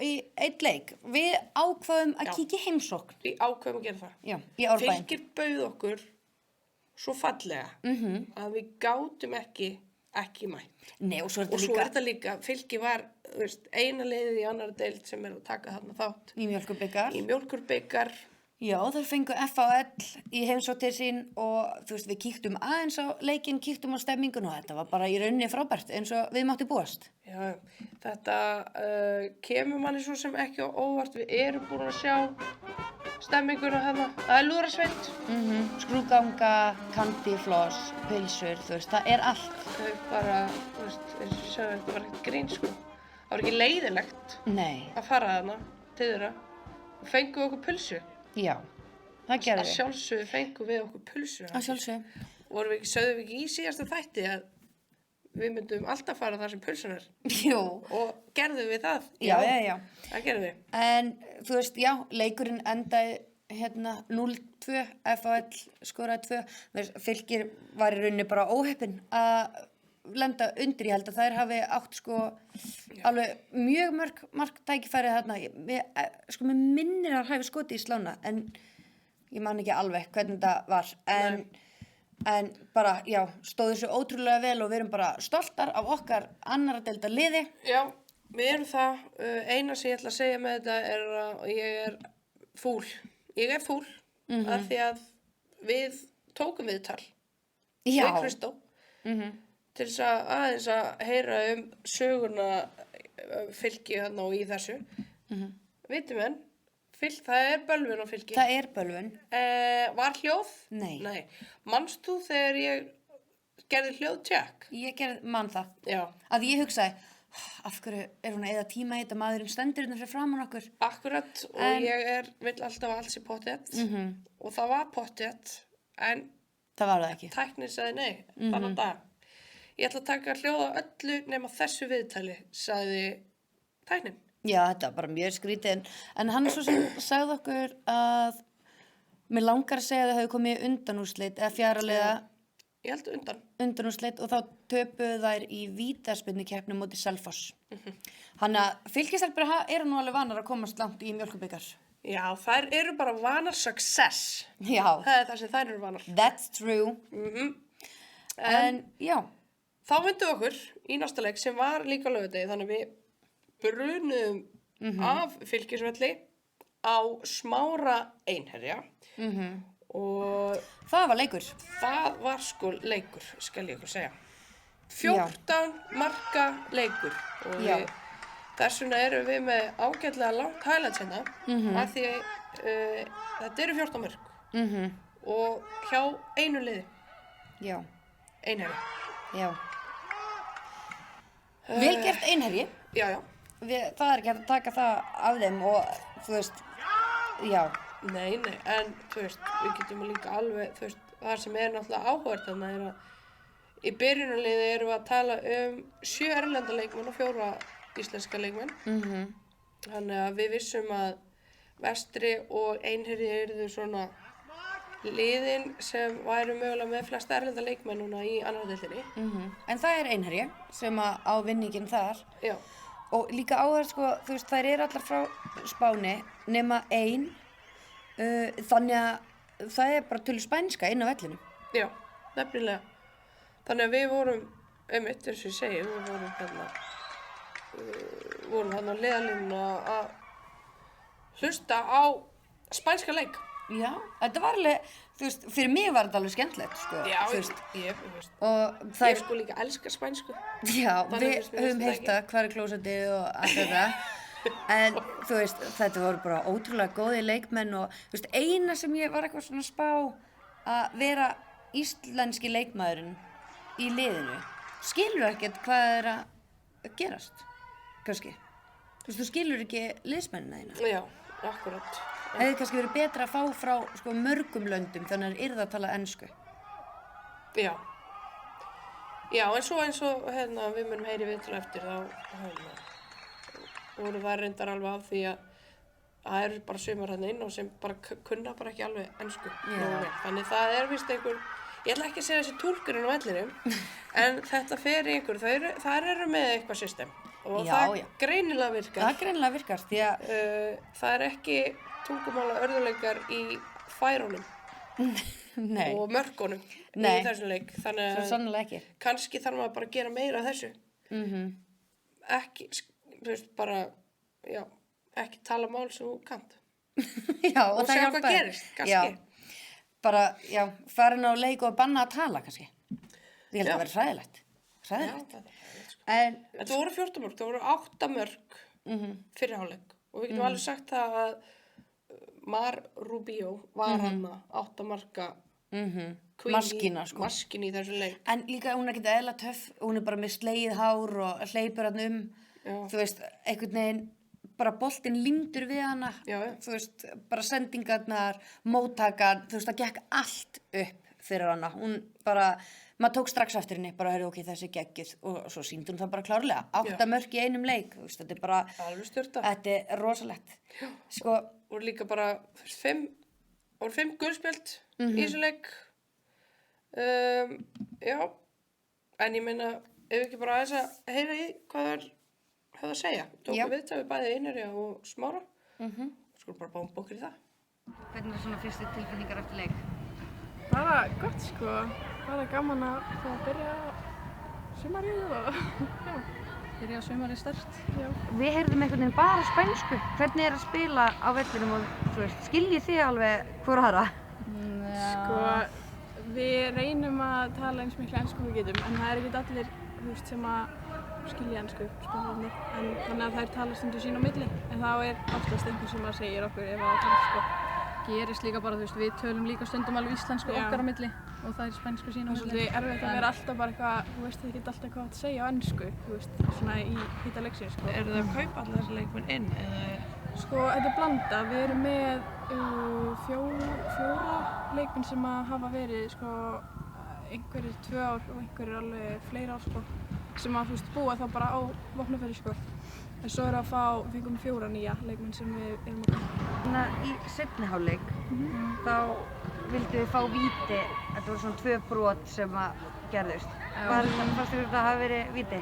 í einn leik. Við ákvaðum að kíkja í heimsókn. Við ákvaðum að gera það. Já, í Árbæinn. Fylkir bauð okkur svo fallega að við gátum ekki mætt. Nei, og svo er þetta líka, Fylkir var eina liðið í annar deild sem er að taka þarna þátt. Í Mjólkurbikar. Í Mjólkurbikar. Já, þau fengu FAL í heimsókn til sín og þú veist, við kíktum aðeins á leikinn, kíktum á stemmingun og þetta var bara í rauninni frábært eins og við mátti búast. Já, þetta kemur manni svo sem ekki á óvart. Við erum búin að sjá stemminguna hérna. Það er lúðrasveit. Skrúðganga, kandifloss, pilsur, þú veist, það er allt. Þau bara, þú veist, eins og sagði, þetta var ekkert grín, sko. Það var ekki leiðilegt að fara þarna til þeirra og fengu okkur pulsu. Já, það gerði við. Að sjálfsögðu fengum við okkur pulsu. Að sjálfsögðu. Sögðum við ekki í síðasta þætti að við myndum alltaf fara þar sem pulsun er? Jú. Og gerðum við það? Já. Það gerðum við. En þú veist, já, leikurinn endaði 0-2, FAL skoraði 2. Fylkir var í rauninni bara óheppinn að lenda undir. Ég held að þær hafi átt sko alveg mjög mörg tækifæri þarna. Sko mér minnir að hafi skotið í slána en ég man ekki alveg hvernig það var. En bara, já, stóðu þessu ótrúlega vel og við erum bara stoltar af okkar annarra deildar liði. Já, við erum það. Eina sem ég ætla að segja með þetta er að ég er fúl. Ég er fúl af því að við tókum viðtal. Já. Við Kristó. Til þess að aðeins að heyra söguna Fylki hérna og í þessu. Vitum enn, það er bölvun á Fylki. Það er bölvun. Var hljóð? Nei. Manst þú þegar ég gerði hljóðtjekk? Ég man það. Já. Að ég hugsaði, af hverju er hún að eyða tíma í þetta, maðurinn stendur hérna fyrir framan okkur. Akkurat, og ég vill alltaf alls í pottþétt. Og það var pottþétt, en það var það ekki. Tæknir sagði nei, þannig dag. Ég ætla að taka hljóð á öllu nema þessu viðtali, sagði tæknin. Já, þetta var bara mjög skrítið, en hann svo sem sagði okkur að mér langar að segja að þau hefðu komið undanúrslit eða fjáraliða. Ég held undanúrslit og þá töpuðu þær í vítaspyrnukeppni móti Selfoss. Þannig að Fylkistelpur eru nú alveg vanar að komast langt í Mjólkurbikar. Já, þær eru bara vanar success. Já. Það það sem þær eru vanar. That's true. En já. Þá myndum við okkur í næsta leik sem var líka á laugardegi, þannig að við brunum af Fylkisvelli á Smára Einherja. Og það var leikur. Það var sko leikur, skal ég ykkur segja. 14 marka leikur og þess vegna erum við með ágætlega langt highlights hérna af því þetta eru 14 mörk og hjá einu liði. Já. Einherji. Já. Vel gert Einherji. Já. Það er ekki að taka það af þeim og þú veist, já. Nei, en þú veist, við getum líka alveg, þú veist, það sem er náttúrulega áhugavert þarna er að í byrjunarliði erum við að tala 7 erlenda leikmenn og 4 íslenska leikmenn. Þannig að við vissum að Vestri og Einherji yrðu svona liðin sem væru mögulega með flesta erlenda leikmenn núna í annarri deildinni. En það er Einherji sem á vinninginn þar. Já. Og líka áhugavert sko, þú veist, þær eru allar frá Spáni nema ein. Þannig að það er bara tölu spænska inn á vellinum. Já, nefnilega. Þannig að við vorum, einmitt eins og ég segi, við vorum hérna á liðalínuna að hlusta á spænska leik. Já, þetta var alveg, þú veist, fyrir mig var þetta alveg skemmtilegt, sko. Já, þú veist. ég Ég sko líka elska spænsku. Já, við höfum heyrt það, hvar er klósettið og allt þetta. En þú veist, þetta voru bara ótrúlega góði leikmenn og þú veist, eina sem ég var eitthvað svona spá að vera íslenski leikmaðurinn í liðinu. Skilur ekkert hvað er að gerast, kannski. Þú veist, þú skilur ekki liðsmennina þína. Já, akkurat. Hefði kannski verið betra að fá frá sko, mörgum löndum þannig að yrði að tala ensku. Já. Já, en svo eins og við munum heyri viðtal eftir þá voru það reyndar alveg af því að það eru bara sumar hérna inn og sem bara kunna bara ekki alveg ensku. Þannig það er víst einhver, ég ætla ekki að segja þessi túlkurinn á vellinum, en þetta fer í einhver, þær eru með eitthvað system og það greinilega virkar. Það greinilega virkar því að það er ekki tungumála örðuleikar í færunum og mörkunum í þessum leik. Þannig að kannski þarf maður bara að gera meira af þessu. Ekki, þú veist, bara, já, ekki tala mál sem þú kannt. Já, og það sjá hvað gerist, kannski. Já, bara, já, farin á leik og banna að tala, kannski. Ég held að það verið hræðilegt. Hræðilegt. En það voru 14 mörk, það voru 8 mörk fyrir hálfleik. Og við getum alveg sagt það að Mar Rubio var hana 8 marka maskína, sko. Maskín í þessu leik. En líka hún er ekkert eðla töff, hún er bara með slegið hár og hleypur hann þú veist, einhvern veginn bara boltinn límdur við hana, þú veist, bara sendingarnar, móttakan, þú veist, það gekk allt upp fyrir hana. Hún bara, maður tók strax eftir henni, bara hörðu ok, þessi geggjuð og svo sýndi hún það bara klárlega. 8 mörk í einum leik, þú veist, þetta er bara, alveg stjórnað. Þetta er rosalegt. Sko, voru líka bara, þú veist, 5 gulspjöld í þessu leik. Já, en ég meina, ef ekki bara aðeins að heyra í hvað það höfðu að segja. Tóku viðtal við bæði Einherja og Smára. Skulum bara báum okkur í það. Hvernig er svona fyrstu tilfinningar eftir leik? Bara gott, sko. Bara gaman að byrja sumarið og byrja sumarið sterkt. Við heyrðum einhvern veginn bara spænsku. Hvernig er að spila á vellinum og þú veist, skiljið þið alveg hvor aðra? Sko, við reynum að tala eins miklu ensku við getum, en það er ekkert allir, þú veist, sem að skilja ensku, spennandi. En þannig að þær tala stundu sín á milli, en þá er oftast einhver sem að segja okkur ef það tala, sko. Gerist líka bara, þú veist, við tölum líka stundum alveg íslensku okkar á milli og það er spænsku sín á milli. Það er svolítið erfitt að vera alltaf bara eitthvað, þú veist, þið geta alltaf eitthvað að segja á ensku, þú veist, svona í hita leiksins, sko. Eru þið að kaupa allir þessi leikmenn inn, eða? Sko, þetta er blanda. Við erum með 4 leikmenn sem að hafa verið, sko, einhverjir 2 ár og einhverjir alveg fleiri ár, sko, sem að, þú veist, búa þá bara á Vopnafirði, sko. En svo erum við að fengum 4 nýja leikmenn sem við erum að kaupa. Í seinni hálfleik, þá vildu þið fá víti, þetta voru svona 2 brot sem að gerðust. Fannst þér þetta hafi verið víti?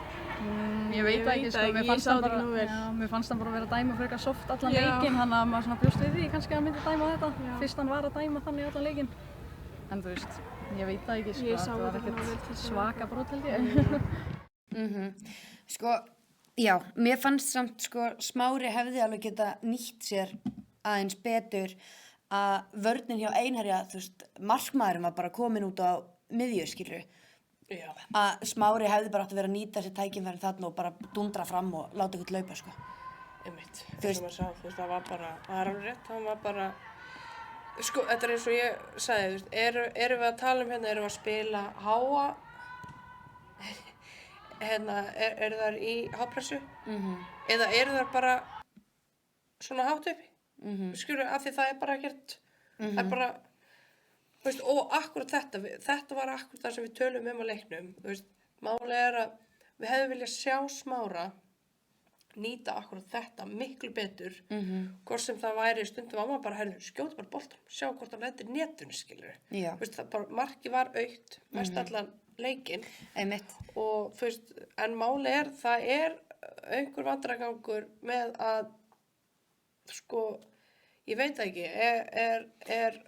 Ég veit það ekki, sko, mér fannst hann bara vera að dæma fyrir eitthvað soft allan leikinn, þannig að maður svona bjóst við því kannski að myndi dæma þetta, fyrst hann var að dæma þannig allan leikinn. En þú veist, ég veit það ekki, sko, þetta var ekkert svaka brot held ég. Sko, já, mér fannst samt, sko, Smári hefði alveg geta nýtt sér aðeins betur að vörnin hjá Einherja, þú veist, markmaðurinn var bara komin út á miðju, skilur. Já. Að Smári hefði bara átt að vera að nýta sér tækifærin þarna og bara dundra fram og láta ykkur laupa, sko. Einmitt, eins og maður sá, þú veist, það var bara, það er alveg rétt, hann var bara, sko, þetta er eins og ég sagði, þú veist, erum við að tala um hérna, erum við að spila háa, hérna, eru þar í hápressu, eða eru þar bara svona hátt uppi, skilur, af því það er bara ekkert, það er bara, þú veist, og akkurat þetta var akkurat það sem við tölum um á leiknum, þú veist, málið er að við hefðum viljað sjá Smára nýta akkurat þetta miklu betur, hvort sem það væri stundum á maður bara, herðu, skjóta bara boltanum, sjá hvort hann lendir netinu, skilur. Já. Þú veist, það bara, markið var aukt, mest allan leikinn. Einmitt. Og þú veist, en málið er, það er einhver vandræðagangur með að, sko, ég veit það ekki, er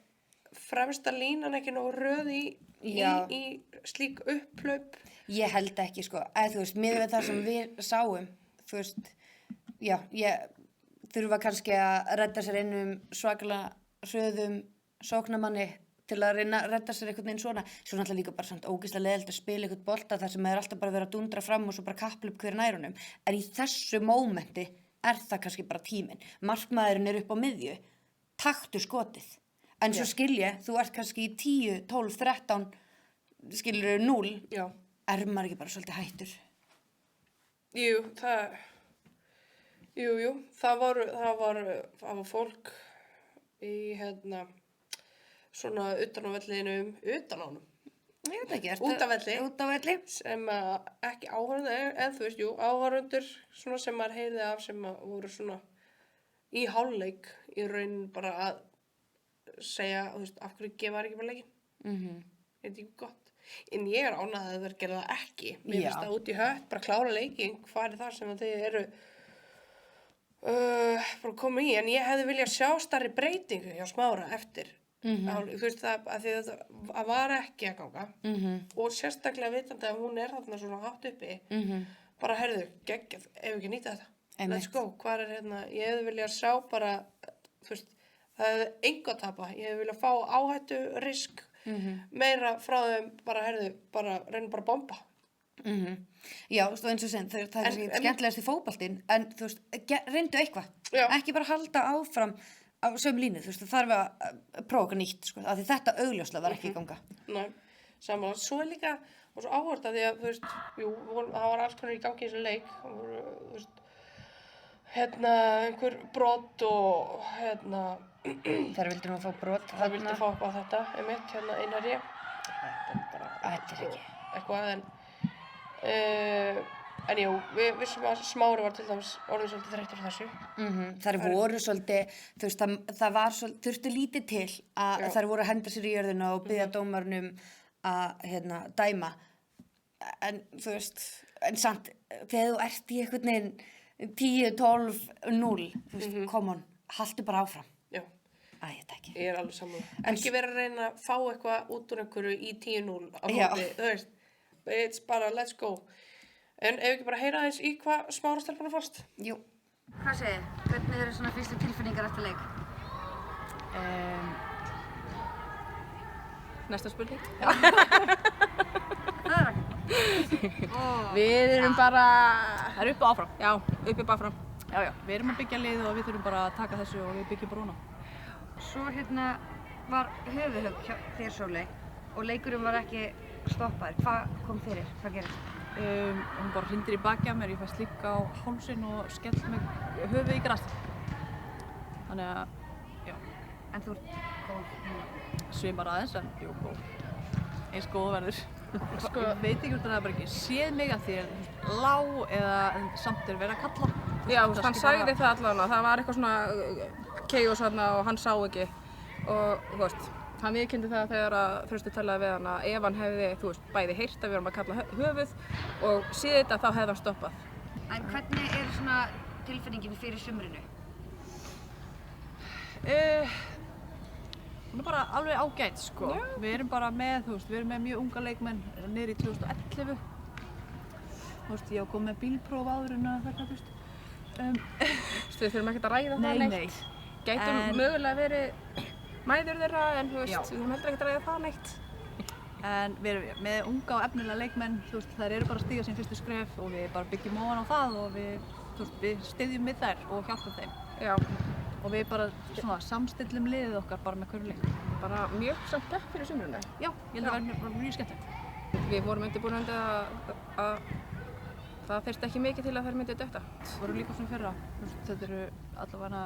fremsta línan ekki nógu röð í slík upplaup? Ég held ekki, sko, eða þú veist, miðað við það sem við sáum, þú veist, já, ég þurfa kannski að redda sér einum svakalega hröðum sóknarmanni til að reyna að redda sér einhvern veginn svona. Svo náttúrulega líka bara samt ógeðslega leiðilegt að spila einhvern bolta þar sem er alltaf bara verið að dundra fram og svo bara kappla upp hver nærunum. En í þessu mómenti er það kannski bara tíminn. Markmaðurinn er upp á miðju, taktu skotið. En svo skilja, þú ert kannski í 10, 12, 13, skilur 0, er maður ekki bara svolítið hættur? Jú, það var fólk í, hérna, svona utan á vellinum, utan á honum. Ég veit ekki, út af velli. Sem ekki áhorfendur, en þú veist, áhorfendur, svona sem maður heyrði af, sem voru svona í hálfleik, í raun bara að segja, þú veist, af hverju gefa ekki bara leikinn. Er þetta ekki gott? En ég er ánægð að þeir gera það ekki. Mér finnst það út í hött, bara klára leikinn, hvað er það sem þeir eru bara komið í. En ég hefði viljað sjá stærri breytingu hjá Smára eftir. Þú veist, að því það var ekki að ganga. Og sérstaklega vitandi að hún er þarna svona hátt uppi. Bara, heyrðu, geggjað, ef ekki nýta þetta. Let's go, hvað er hérna, ég hefði viljað sjá bara, þú veist, það hefði engu að tapa. Ég hefði viljað fá áhættu, risk, meira frá þeim, bara, heyrðu, bara, reyna bara að bomba. Já, þú veist, eins og sem, það er kannski skemmtilegast í fótboltinn, en þú veist, reyndu eitthvað. Ekki bara halda áfram á sömu línu, þú veist, það þarf að prófa eitthvað nýtt, sko, af því þetta augljóslega var ekki í ganga. Nei, samanlega, svo er líka, og svo áhört að því að, þú veist, jú, það var alls konar í gangi í þessu leik, þú veist, hérna, einhver brot og, hérna, Þær vildu nú fá brot. Það vildu fá upp á þetta, einmitt, hérna Einherji. Þetta er bara, þetta er ekki. Eitthvað, en jú, við vissum að Smári var til dæmis orðið svolítið þreyttur á þessu. Þær voru svolítið, þú veist, það var svolítið, þurfti lítið til að þær voru að henda sér í jörðina og biðja dómarnum að, hérna, dæma. En, þú veist, en samt, þegar þú ert í einhvern veginn 10, 12, 0, þú veist, come on, haltu bara áfram. Já. Æ, þetta ekki. Ég er alveg sammála. Ekki vera að reyna að fá eitthvað út úr einhverju í 10-0 á móti, þú veist, it's bara let's go. En ef ekki bara heyra aðeins í hvað Smára stelpuna fannst? Jú. Hvað segir? Hvernig eru svona fyrstu tilfinningar eftir leik? Næsta spurning. Það er ekki. Við erum bara... Það er upp og áfram. Já, upp og áfram. Já, við erum að byggja lið og við þurfum bara að taka þessu og við byggjum brúna. Svo hérna var höfuðhögg hjá þér, Sóley, og leikurinn var ekki stoppaður. Hvað kom fyrir? Hvað gerist? Hún bara hrindir í baki á mér, ég fæst líka á hálsinn og skell með höfuð í gras. Þannig að, já. En þú ert góð núna? Svimar aðeins, en jú, góð. Eins góð verður. Sko, ég veit ekki hvort það bara ekki séð mig að því er lág eða samt er verið að kalla. Já, hann sagði það allavega, það var eitthvað svona chaos þarna og hann sá ekki. Og þú veist, hann viðurkenndi það þegar að Þröstur talaði við hann að ef hann hefði, þú veist, bæði heyrt að við erum að kalla höfuð og séð þetta þá hefði hann stoppað. En hvernig er svona tilfinningin fyrir sumrinu? Hún er bara alveg ágætt, sko. Við erum bara með, þú veist, við erum með mjög unga leikmenn niður í 2011. Þú veist, ég á komið með bílpróf áður en að þetta, þú veist. Við þurfum ekkert að ræða það neitt. Gætum mögulega verið mæður þeirra, en þú veist, við þurfum heldur ekkert að ræða það neitt. En við erum með unga og efnilega leikmenn, þú veist, þær eru bara að stíga sín fyrstu skref og við bara byggjum ofan á það og við styðjum við þær og hjálpum þeim. Já. Og við bara svona samstillum liðið okkar bara með hverju leik. Bara mjög samt pepp fyrir sumrinu. Já, ég held að það verði mjög skemmtilegt. Við vorum undirbúin að það þyrfti ekki mikið til að þær myndi detta. Það voru líka svona fyrra. Þetta eru allavega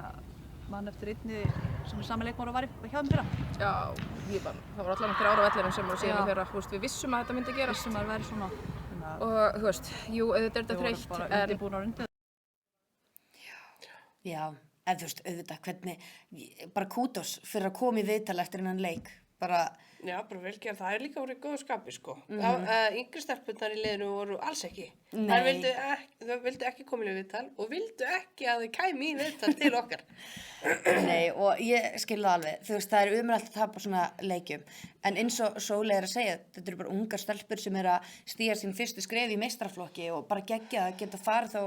mann eftir einni sem er sami leikmaður og var hjá þeim fyrra. Já, það voru allavega 3 ár á vellinum sem voru síðan í fyrra. Við vissum að þetta myndi gerast. Vissum að það væri svona. Og þú veist, jú, auðvitað er þetta þreytt. Við vorum bara undirbúin á rundið. Já, en þú veist, auðvitað, hvernig, bara kútos fyrir að koma í viðtal eftir innan leik, bara... Já, bara vel gert, það er líka voru í góðu skapi, sko. Yngri stelpurnar í liðinu voru alls ekki. Þær vildu ekki koma í viðtal og vildu ekki að þau kæmi í viðtal til okkar. Nei, og ég skil það alveg, þú veist, það er umrætt að tapa svona leikjum, en eins og Sóley er að segja, þetta eru bara ungar stelpur sem eru að stíga sín fyrstu skref í meistaraflokki og bara geggja að geta farið þá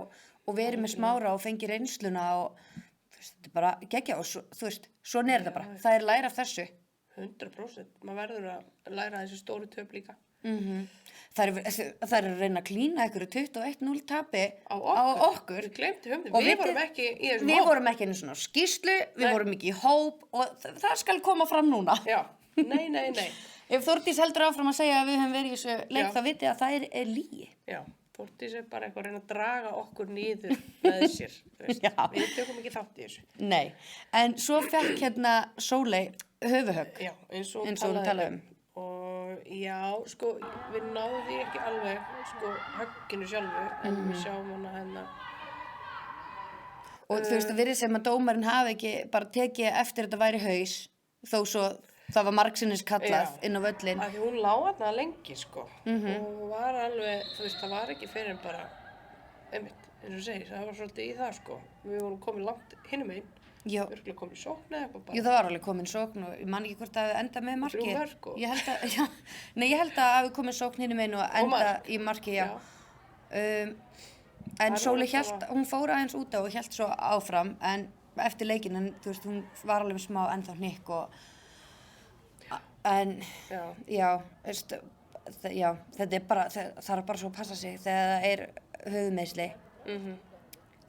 og verið með Smára og fengið reynsluna og þú veist, þetta er bara geggja og þú veist, svona er þetta bara, það er læra af þessu. 100%, maður verður að læra þessi stóru töp líka. Það er að reyna að klína einhverju 21-0 tapi á okkur. Við gleymtum þeim, við vorum ekki í þessum hóp. Við vorum ekki einu svona skýrslu, við vorum ekki í hóp og það skal koma fram núna. Já, nei. Ef Þórdís heldur áfram að segja að við höfum verið í þessu leik þá vitið að það er lygi. Já, Þórdís er bara eitthvað að reyna að draga okkur niður með sér. Við tökum ekki þátt í þessu. Nei, en svo fekk hérna Sóley höfuhögg. Já, eins og hún talaði um. Og já, sko, við náðum því ekki alveg, sko, högginu sjálfu, en við sjáum hana hennar. Og þú veist, það virðist sem að dómarinn hafi ekki bara tekið eftir þetta væri haus, þó svo það var margsinnis kallað inn á völlin. Af því hún lá þarna lengi, sko. Og hún var alveg, þú veist, það var ekki fyrir en bara, einmitt, eins og segir, það var svolítið í það, sko. Við vorum komið langt hinum einn. Örgulega komið sókn eða eitthvað bara. Jú, það var alveg komin sókn og ég man ekki hvort það hefði endað með marki. 3 mörk og... Ég held að hafi komið sókn hinum einn og enda í marki, já. En Sóley hélt, hún fór aðeins út á og hélt svo áfram, en eftir leikinn, en þú veist, hún var alveg smá ennþá hnykk og... En, þetta er bara, það er bara svo að passa sig þegar það er höfuðmeiðsli.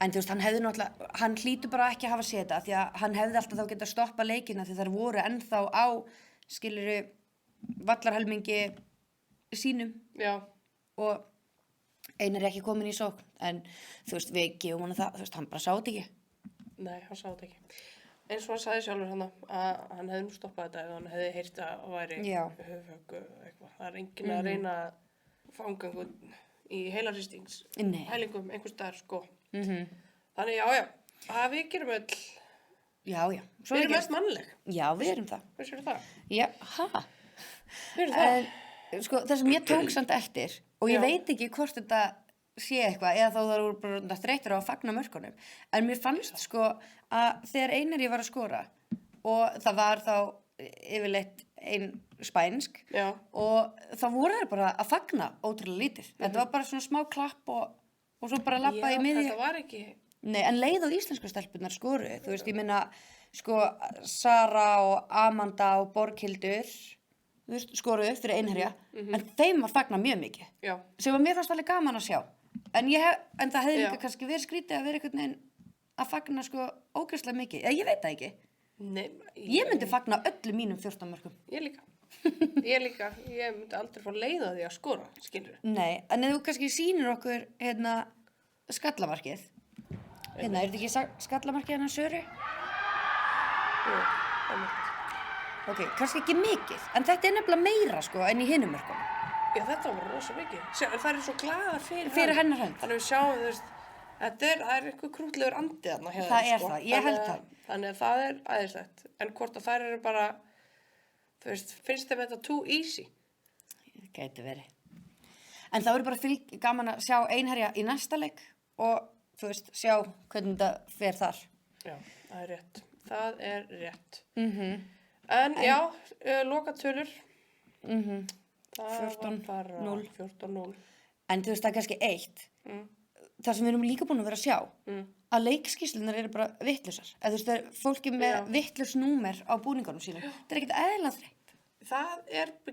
En þú veist, hann hlýtur bara ekki að hafa séð þetta því að hann hefði alltaf þá getað stoppa leikina því þær voru ennþá á, skilurðu, vallarhelmingi sínum. Já. Og Einar er ekki komin í sókn, en þú veist, við gefum hann það, þú veist, hann bara sá þetta ekki. Nei, hann sá þetta ekki. Eins og hann sagði sjálfur hann að hann hefði nú stoppað þetta ef hann hefði heyrt að það væri höfuhögg eitthvað. Það er enginn að reyna að fanga einhvern í heilarhristings-hælingum einhvers staðar, sko. Þannig já, við gerum öll. Já. Við erum öll mannleg. Já, við erum það. Við erum það. Já, Við erum það. Sko, það sem ég tók samt eftir, og ég veit ekki hvort þetta sé eitthvað, eða þá það voru bara þreyttir á að fagna mörkunum, en mér fannst sko að þegar Einar ég var að skora, og það var þá yfirleitt ein spænsk, og þá voru þær bara að fagna ótrúlega lítið. Þetta var bara svona smá klapp og svo bara lappa í miðju. Já, þetta var ekki... Nei, en leið á íslensku stelpurnar skoruðu, þú veist, ég minna, sko, Sara og Amanda og Borghildur, þú veist, skoruðu fyrir einherja, en þeim var fagnað mjög mikið. Já. Sem var mér fannst alveg gaman að sjá. En það hefði líka kannski verið skrítið að vera einhvern veginn að fagna, sko, ógeðslega mikið. Ég veit það ekki. Nei. Ég myndi fagna öllum mínum 14 mörkum. Ég líka. Ég myndi aldrei fá leið á því að skora, skilur. Nei, en ef þú kannski sýnir okkur, skallamarkið. Er þetta ekki skallamarkið hennar Söru? Jú, einmitt. Ok, kannski ekki mikið, en þetta er nefnilega meira, sko, en í hinum mörkunum. Já, þetta var rosa mikið. Það er svo glaðar fyrir hennar hönd. Þannig við sjáum, þú veist, það er eitthvað krútlegur andi þarna hjá það er það, ég held það. Þannig að það er æðislegt. En hvort að þær eru bara, þú veist, finnst þeim þetta too easy? Gæti verið. En það verður bara gaman að sjá Einherja í næsta leik og, þú veist, sjá hvernig þetta fer þar. Já, það er rétt. Það er rétt. En já, lokatölur. Það var bara 14-0. En þú veist, það er kannski eitt. Það sem við erum líka búin að vera að sjá, að leikskýrslunar eru bara vittlausar. Eða þú veist, það er fólki með vittlaus númer á búningunum sínum. Það er ekkert eðlilega þreytt. Það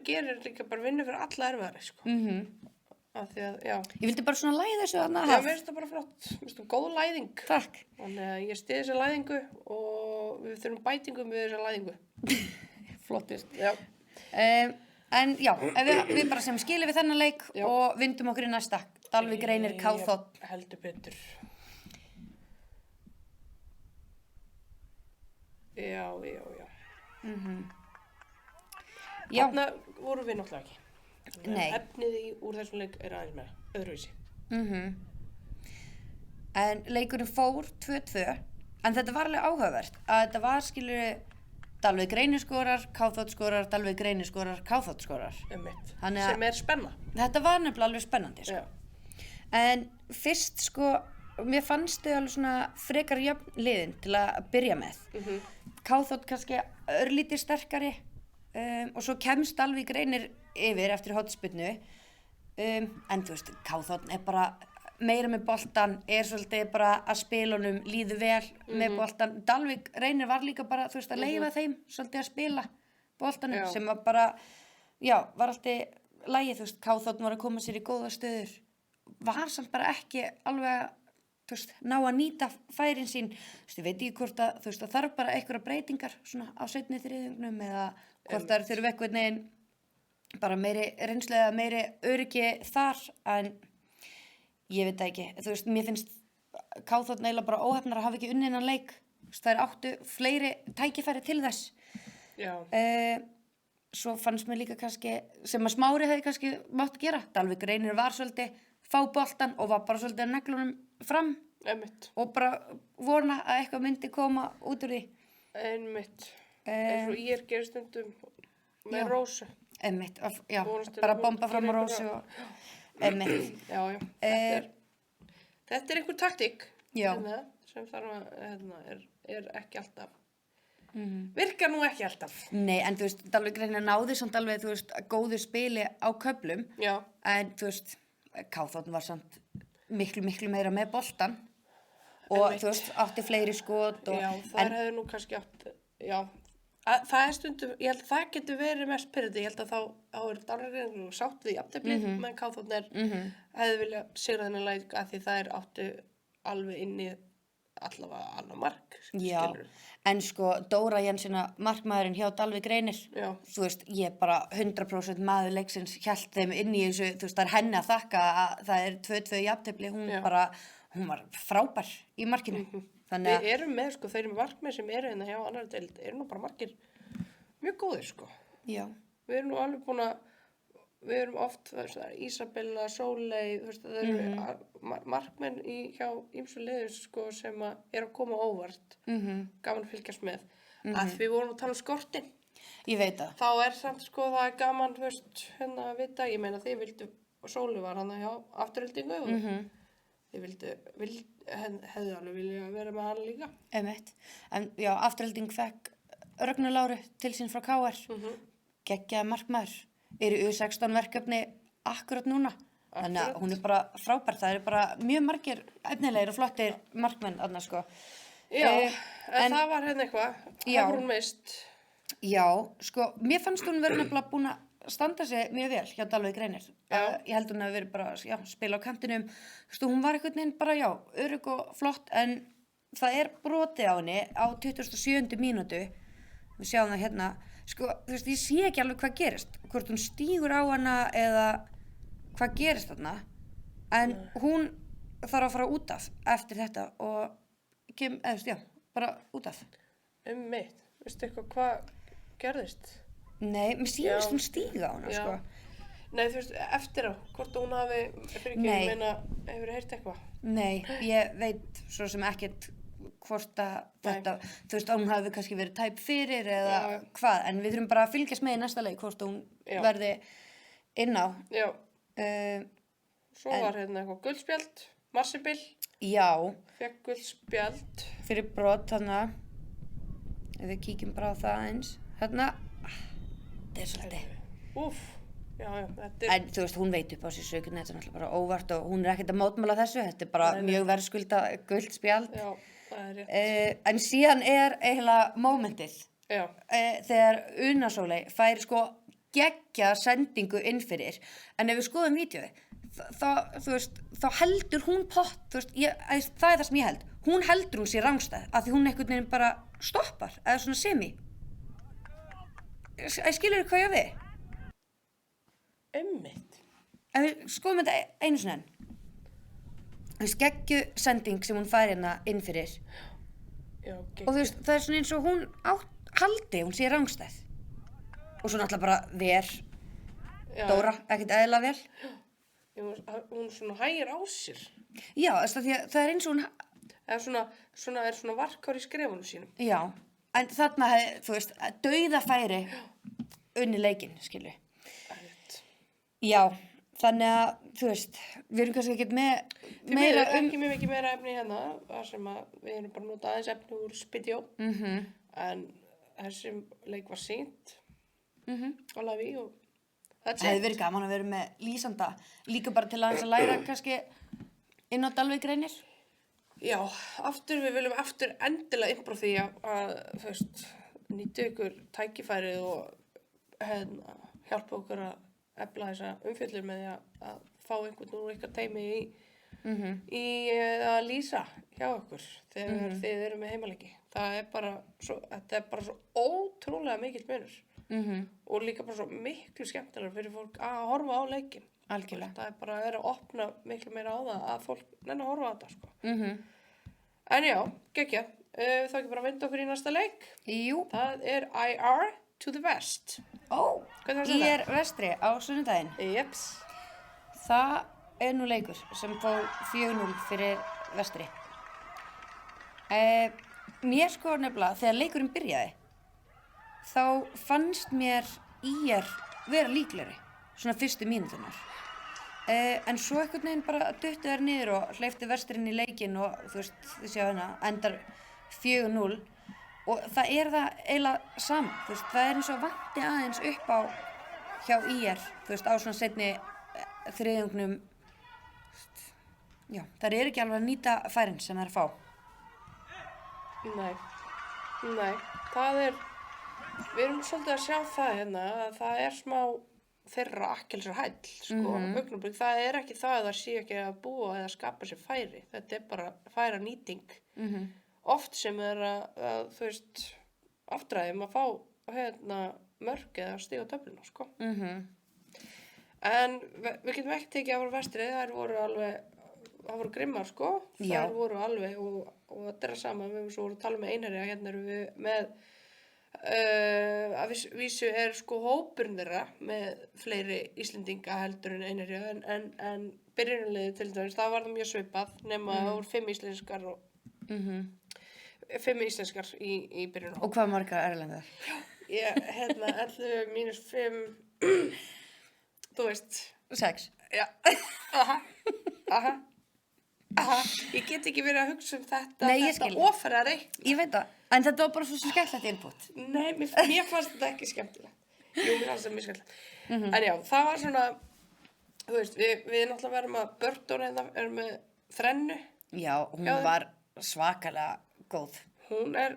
gerir líka bara vinnu fyrir alla erfiðari, sko. Af því að, já. Ég vildi bara svona læða þessu þarna Já, mér finnst það bara flott. Mér finnst það góð læðing. Takk. Þannig að ég styð þessa læðingu og við þurfum bætingum við þessa læðingu. Flottist. Já. En já, við bara sem skilum við þennan leik og vindum okkur í næsta. Dalvík Reynir Káþótt. Heldur betur. Já. Þarna vorum við náttúrulega ekki. Nei. Efnið úr þessum leik er aðeins með öðruvísi. En leikurinn fór 2-2, en þetta var alveg áhugavert að þetta var, skilur, Dalvík Reynir skorar, Káþótt skorar, Dalvík Reynir skorar, Káþótt skorar. Sem er spenna. Þetta var nefnilega alveg spennandi, sko. En fyrst, sko, mér fannst þau alveg svona frekar jöfn liðin til að byrja með. Káþótt kannski örlítið sterkari og svo kemst Dalvík Reynir yfir eftir hornspyrnu. En þú veist, Káþótt er bara meira með boltan, er svolítið bara að spilunum líður vel með boltan. Dalvík Reynir var líka bara, þú veist, að leyfa þeim svolítið að spila boltanum sem var bara, já, var alltaf lagið, þú veist, Káþótt var að koma sér í góða stöður. Var samt bara ekki alveg, þú veist, ná að nýta færin sín. Þú veist, ég veit ekki hvort að, þú veist, það þarf bara einhverja breytingar svona á seinni þriðjungnum eða hvort það þurfi eitthvað neginn bara meiri reynslu eða meiri öryggi þar, en ég veit það ekki. Þú veist, mér finnst Káþótt eiginlega bara óheppnar að hafa ekki unnið innan leik. Það áttu fleiri tækifæri til þess. Já. Svo fannst mér líka kannski, sem að Smári hefði kannski mátt gera. Dalvík Reynir var svolítið fá boltan og var bara svolítið að neglunum fram. Einmitt. Og bara vona að eitthvað myndi koma út úr því. Einmitt. Eins og ég gerir stundum með Rósu. Einmitt, já, bara bomba fram á Rósu og einmitt. Já. Þetta er einhver taktík sem þarf að, er ekki alltaf, virkar nú ekki alltaf. Nei, en þú veist, Dalvík Reynir náði samt alveg, þú veist, góðu spili á köflum. Já. En þú veist, Káþótt var samt miklu meira með boltan og þú veist, átti fleiri skot og... Já, það hefði nú kannski átt, já. Það er stundum, ég held að það getur verið mest pyrrandi, ég held að þá er Dalvík Reynir sátt við jafnteflið, menn Káþótt hefði viljað sigra þennan leik að því það áttu alveg inni allavega annað mark. Já, en sko Dóra Jensina, markmaðurinn hjá Dalvík Reynir, þú veist, ég bara 100% maður leiksins hélt þeim inn í þessu, þú veist, það er henni að þakka að það er 2-2 jafntefli, hún var frábær í markinu. Við erum með, sko, þeir markmenn sem eru hérna hjá annarri deild, eru nú bara margir mjög góðir, sko. Já. Við erum nú alveg búin að, við erum oft, það er Ísabella, Sóley, þú veist, það eru markmenn hjá ýmsu liðum, sko, sem er að koma óvart, gaman að fylgjast með. Að við vorum að tala um skortinn. Ég veit það. Þá er samt, sko, það er gaman, þú veist, hérna að vita, ég meina þið vildu, og Sóley var hann hjá Afturheldingu og þið hefðu alveg vilja vera með hann líka. Einmitt. En já, Afturhelding fekk Rögnu Láru til sín frá KR. Geggjaði markmaður. Er í U16 verkefni akkurat núna. Þannig að hún er bara frábær. Það eru bara mjög margir efnilegir og flottir markmenn þarna, sko. Já, en það var hérna eitthvað. Það var hún mist. Já, sko, mér fannst hún verið nefnilega búin að standa sig mjög vel hjá Dalvík Reynir. Ég held hún að verið bara, spila á kantinum. Þú veist, hún var einhvern veginn bara, örugg og flott, en það er brotið á henni á 27. mínútu. Við sjáum það hérna. Sko, þú veist, ég sé ekki alveg hvað gerist. Hvort hún stígur á hana eða hvað gerist þarna. En hún þarf að fara út af eftir þetta og bara út af. Mitt. Veistu eitthvað hvað gerðist? Nei, mér sýnist hún stíga á hana, sko. Nei, þú veist, eftir á, hvort hún hafi, hefur heyrt eitthvað? Nei, ég veit svo sem ekkert hvort að þetta, þú veist, að hún hafi kannski verið tæp fyrir eða hvað, en við þurfum bara að fylgjast með í næsta leik hvort hún verði inn á. Já. Svo var hérna eitthvað guldspjald, Marsibil. Já. Fekk guldspjald. Fyrir brot, þannig ef við kíkjum bara á það eins. Þarna, þetta er svolítið. Úff. Já, þetta En þú veist, hún veit upp á sér sökuna, þetta er náttúrulega bara óvart og hún er ekkert að mótmála þessu, þetta er bara mjög verðskulda gult spjald. Já, það er rétt. En síðan er eiginlega mómentið, þegar Una Sóley fær sko geggja sendingu inn fyrir, en ef við skoðum vídeóið, þá heldur hún pott, þú veist, það er það sem ég held, hún heldur hún sér rangstæð, af því hún einhvern veginn bara stoppar, eða svona semi. Skilurðu hvað ég við? Einmitt. Ef við skoðum þetta einu sinni enn. Þú veist, geggju sending sem hún fær hérna inn fyrir. Já, og þú veist, það er svona eins og hún haldi, hún sé rangstæð. Og svo náttúrulega bara Dóra, ekkert eðlilega vel. Hún svona hægir á sér. Já, því að það er eins og hún... Eða svona varkár í skrefunum sínum. Já, en þarna hefði, þú veist, dauðafæri unni leikinn, skilju. Já, þannig að, þú veist, við erum kannski ekkert með meira ekki mjög mikið meira efni hérna, þar sem að við erum bara að nota aðeins efni úr Spideó, en þessum leik var sýnt á Laví og það hefði verið gaman að vera með lýsanda, líka bara til að læra kannski inn á Dalvík-greinir. Já, við viljum aftur endilega improv því að þú veist, nýta ykkur tækifærið og hjálpa okkur að efla þessa umfjöllur með því að fá einhvern úr ykkar teimi í að lýsa hjá okkur þegar þið eru með heimaleiki. Þetta er bara svo ótrúlega mikill munur og líka bara svo miklu skemmtilega fyrir fólk að horfa á leikinn. Algjörlega. Það er bara að opna miklu meira á það að fólk nenni að horfa á þetta, sko. En já, geggja. Þá ekki bara að vinda okkur í næsta leik. Jú. Það er IR to the West. IR Vestri á sunnudaginn. Jeps. Það er nú leikur sem fór 4-0 fyrir Vestri. Mér sko nefnilega, þegar leikurinn byrjaði, þá fannst mér IR vera líklegri, svona fyrstu mínúturnar. En svo einhvern veginn bara duttu þær niður og hleypti Vestri inn í leikinn og þú veist, þið séu hérna, endar 4-0. Og það er það eiginlega sama, þú veist, það er eins og vanti aðeins upp á hjá IR, þú veist, á svona seinni þriðjungnum, já, þær eru ekki alveg að nýta færin sem þær fá. Nei, við erum svolítið að sjá það hérna, að það er smá þeirra akkelsarhæll, sko, augnablik, það er ekki það að það sé ekki að búa eða skapa sér færi, þetta er bara færa nýting. Oft sem er að þú veist, aftræðum að fá mörk eða stig á töfluna, sko. En við getum ekki tekið af Vestri, þær voru grimmar, sko. Þær voru alveg, og þetta er sama, við vorum að tala með Einherja, hérna erum við með, að vísu er sko hópurinn þeirra með fleiri Íslendinga heldur en Einherja, en byrjunarliðið til dæmis, það var það mjög svipað, nema það voru 5 íslenskar og 5 íslenskar í byrjunum. Og hvað margar erlendar? 11 mínus 5, þú veist. 6. Já, ég get ekki verið að hugsa þetta. Nei, ég skil. Þetta ofara reikna. Ég veit það, en þetta var bara svo skemmtilegt input. Nei, mér fannst þetta ekki skemmtilegt. Jú, mér fannst þetta mjög skemmtilegt. En já, það var svona, þú veist, við náttúrulega verðum að Börton erum með þrennu. Já, hún var svakalega góð. Hún er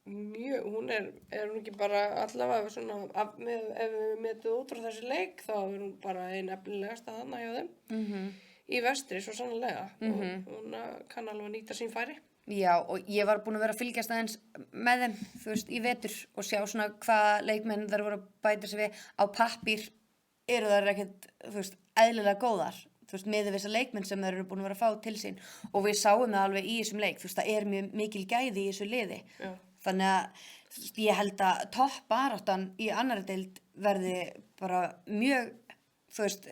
hún ekki bara allavega svona, ef við metum út frá þessi leik, þá er hún bara ein efnilegasta þarna hjá þeim. Í Vestri, svo sannlega. Og hún kann alveg nýta sín færi. Já, og ég var búin að vera að fylgjast aðeins með þeim, þú veist, í vetur og sjá svona hvaða leikmenn þær voru að bæta sig við. Á pappír eru þær ekkert, þú veist, eðlilega góðar. Þú veist, með þessar leikmenn sem þær eru búin að vera að fá til sín. Og við sáum það alveg í þessum leik, þú veist, það er mjög mikil gæði í þessu liði. Já. Þannig að, þú veist, ég held að toppbaráttan í annarri deild verði bara mjög, þú veist,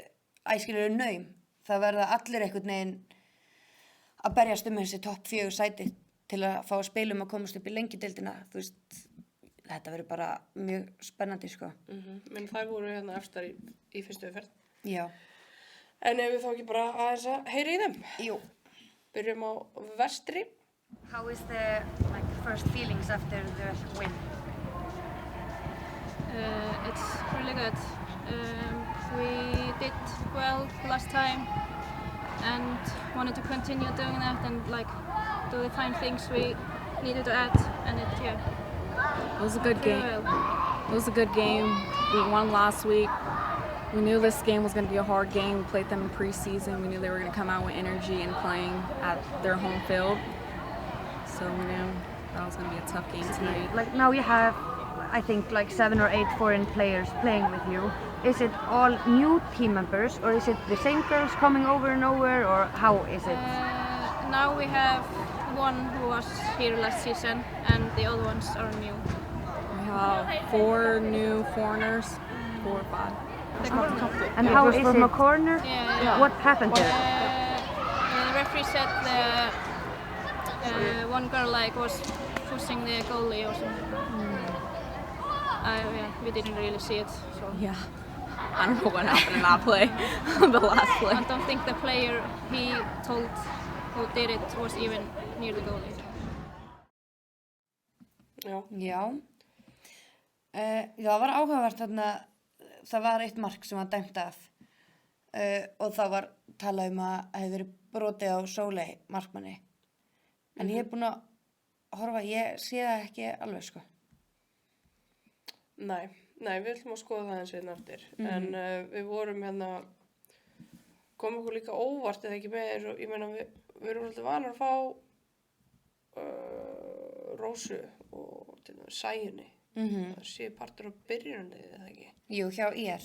æskilur naum. Það verða allir einhvern veginn að berjast þessi topp 4 sæti til að fá að spila að komast upp í lengjudeildina, þú veist, þetta verður bara mjög spennandi, sko. Men þær voru hérna efstar í fyrstu umferð. Já. En ef við þá ekki bara aðeins að heyra í þeim? Jú. Byrjum á vestri. How is the first feelings after the win? It's really good. We did well last time and wanted to continue doing that and do the fine things we needed to add, and It was a good game. It was a good game. We won last week. We knew this game was going to be a hard game. We played them in preseason. We knew they were going to come out with energy and playing at their home field. So we knew that was going to be a tough game tonight. Like now you have, I think, 7 or 8 foreign players playing with you. Is it all new team members, or is it the same girls coming over and over, or how is it? Now we have one who was here last season, and the other ones are new. We have 4 new foreigners, 4 or 5. And how is it? From a corner? Yeah. What happened there? The referee said the one girl was pushing the goalie or something. We didn't really see it. So. Yeah. I don't know what happened in that play, the last play. I don't think the player he told who did it was even near the goalie. Já. Það var áhugavert þarna, það var eitt mark sem var dæmt af og það var talað að hefði verið brotið á Sóley markmanni. En ég búin að horfa, ég sé það ekki alveg, sko. Nei, við ætlum að skoða það eins og eftir. En við vorum kom okkur líka óvart eða ekki með, ég meina við erum alltaf vanar að fá Rósu og til dæmis Sæunni. Það sé partur á byrjunarliði, eða ekki? Jú, hjá IR.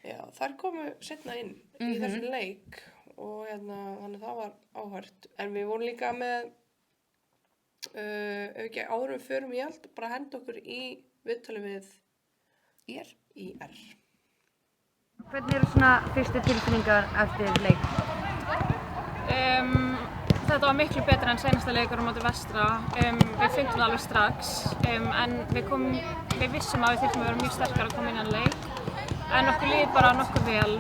Já, þær komu seinna inn í þessu leik og þannig það var áhört. En við vorum líka með, ef ekki árum förum í allt, bara henda okkur í viðtali við IR. Hvernig eru svona fyrstu tilfinningar eftir leik? Þetta var miklu betra en seinasta leikur á móti Vestra. Við fundum það alveg strax, en við vissum að við þyrftum að vera mjög sterkar að koma inn í leik. En okkur líði bara nokkuð vel,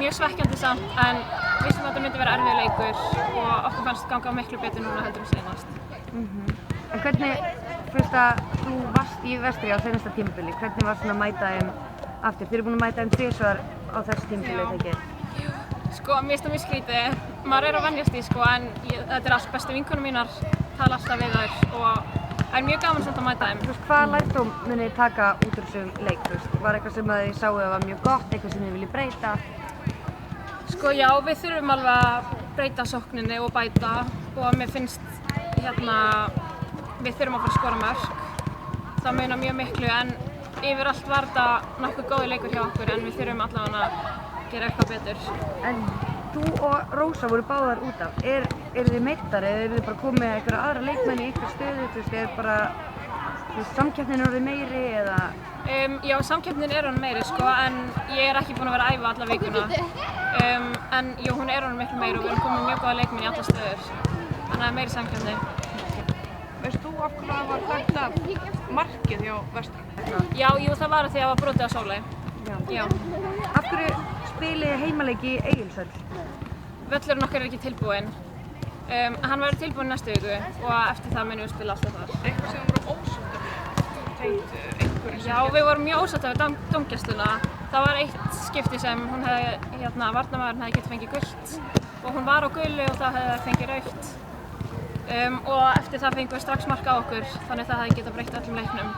mjög svekkjandi samt, en vissum að þetta myndi vera erfið leikur og okkur fannst ganga miklu betur núna heldur en seinast. En hvernig, fyrst að þú varst í Vestri á seinasta tímabili, hvernig var svona að mæta þeim aftur? Þið eru búin að mæta þeim 3 á þessu tímabili, þegar? Sko, mér finnst það mjög skrítið. Maður að venjast í, en þetta allt bestu vinkonur mínar, tala alltaf við þær og það mjög gaman samt að mæta þeim. Hvaða lærdóm munið þið taka út úr þessum leik? Var eitthvað sem þið sáu að var mjög gott, eitthvað sem þið viljið breyta? Sko, já, við þurfum alveg að breyta sókninni og bæta og mér finnst við þurfum að fara að skora mörk. Það munar mjög miklu, en yfir allt var þetta nokkuð góður leikur hjá okkur, en við þurfum allavega að gera eitthvað betur. En þú og Rósa voru báðar út af. Eru þið meittar eða eru þið bara komið með einhverja aðra leikmenn í ykkur stöðu? Er bara samkeppnin orðið meiri eða? Já, samkeppnin orðin meiri, en ég ekki búin að vera að æfa alla vikuna. En jú, hún orðin miklu meiri og við erum komið mjög góða leikmenn í alla stöður. Þannig að það meiri samkeppni. Veist þú af hverju það var dæmt af markið hjá Vestra? Já, jú, það var því að það var brotið á Sóley. Já. Af hverju spilið heimaleiki í Egilshöll? Völlurinn okkar ekki tilbúinn. Hann verður tilbúinn næstu viku og eftir það munum við spila alltaf þar. Eitthvað sem voru ósáttar tengt einhverju sem... Já, við vorum mjög ósáttar við dómgæsluna. Það var eitt skipti sem hún varnarmaðurinn hefði getað fengið gult og hún var á gulu og það hefði fengið rautt. Og eftir það fengum við strax mark á okkur, þannig það hefði getað breytt öllum leiknum.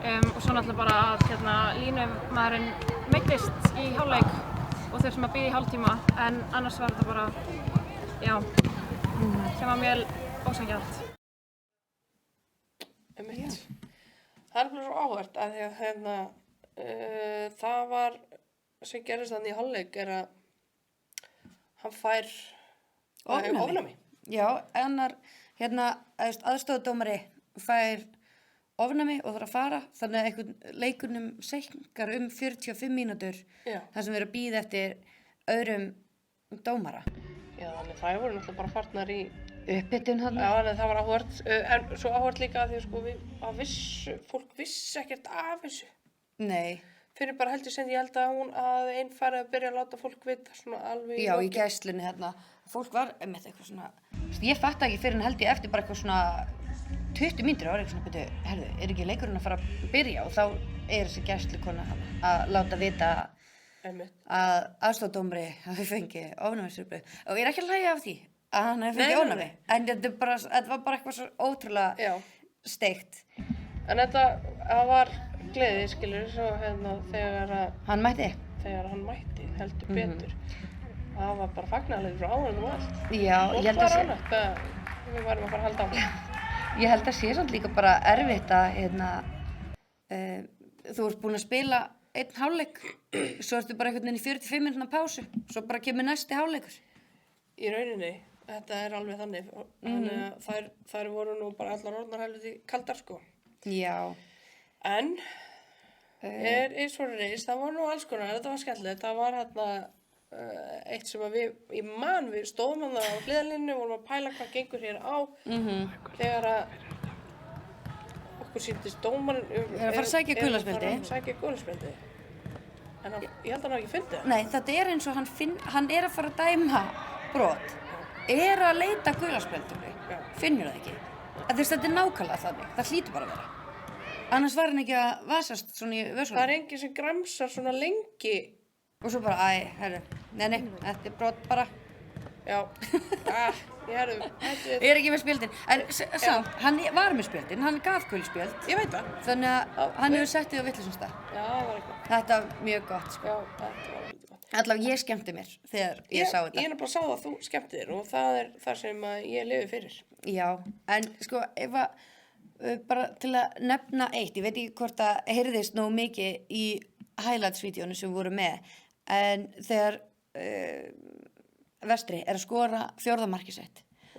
Og svo náttúrulega bara að línumaðurinn meiddist í hálfleik og þurftum að bíða í hálftíma, en annars var þetta bara, sem var mjög ósanngjarnt. Það er svo áhugavert að því að það var sem gerðist þannig í hálfleik að hann fær ofnæmi. Já, annar aðstofadómari fær ofnæmi og þarf að fara, þannig að einhvern leikunum seinkar 45 mínútur þar sem við erum að bíða eftir öðrum dómara. Já, þannig það voru náttúrulega bara farnar í uppbytun hann. Já, en það var áhugavert. En svo áhugavert líka að því sko fólk vissi ekkert af þessu. Nei. Fyrir bara heldur sem ég held að einn fari að byrja að láta fólk vita svona alveg Já, í gæslunni hérna. Fólk var með eitthvað svona, ég fatt ekki fyrir en held ég eftir bara eitthvað svona 20 mínútur og var eitthvað svona, herðu, ekki leikurinn að fara að byrja og þá þessi gæslukona að láta vita að aðstoðardómari hafi fengið ofnæmisviðbrögð. Og ég ekki að hlæja af því að hann hafi fengið ofnæmi. En þetta var bara eitthvað svo ótrúlega steikt. En það var gleði, skilur, svo þegar hann mætti. Þegar hann mætti, heldur betur. Það var bara fagnaðarlegið frá áhorfendum og allt. Já, ég held að við varum að fara að halda áfram. Ég held að sé samt líka bara erfitt að þú ert búin að spila einn hálfleik, svo ertu bara einhvern veginn í 45 mínútna pásu, svo bara kemur næsti hálfleikur. Í rauninni, þetta alveg þannig. Þannig að þær voru nú bara allar orðnar helviti kaldar, sko. Já. En eins og reist, það var nú alls konar, þetta var skemmtilegt. Það var eitt sem að við stóðum hann á hliðarlínu, vorum að pæla hvað gengur hér á. Þegar að okkur sýndist dómarinn að fara að sækja gulaspjaldi. En ég held að hann hafi ekki fundið það. Nei, þetta eins og hann að fara að dæma brot. Að leita gulaspjaldinu. Finnur það ekki. Þetta nákvæmlega þannig. Það hlýtur bara að vera. Annars var hann ekki að vasast svona í vössunum. Það enginn sem gramsar svona lengi. Og svo bara, nei, þetta brot bara. Já, ég er ekki með spjöldin, en samt, hann var með spjöldin, hann gaf gulspjöld. Ég veit það. Þannig að hann hefur sett þig á vitlausum stað. Já, það var eitthvað. Þetta var mjög gott, sko. Já, þetta var mjög gott. Allavega ég skemmti mér þegar ég sá þetta. Ég nefnilega sá að þú skemmti þér og það það sem ég lifi fyrir. Já, en sko, bara til að nefna eitt, ég veit ekki hvort það heyrðist nógu mikið í highlights-vídeónu sem voru með, en þegar Vestri að skora 4. markið sitt,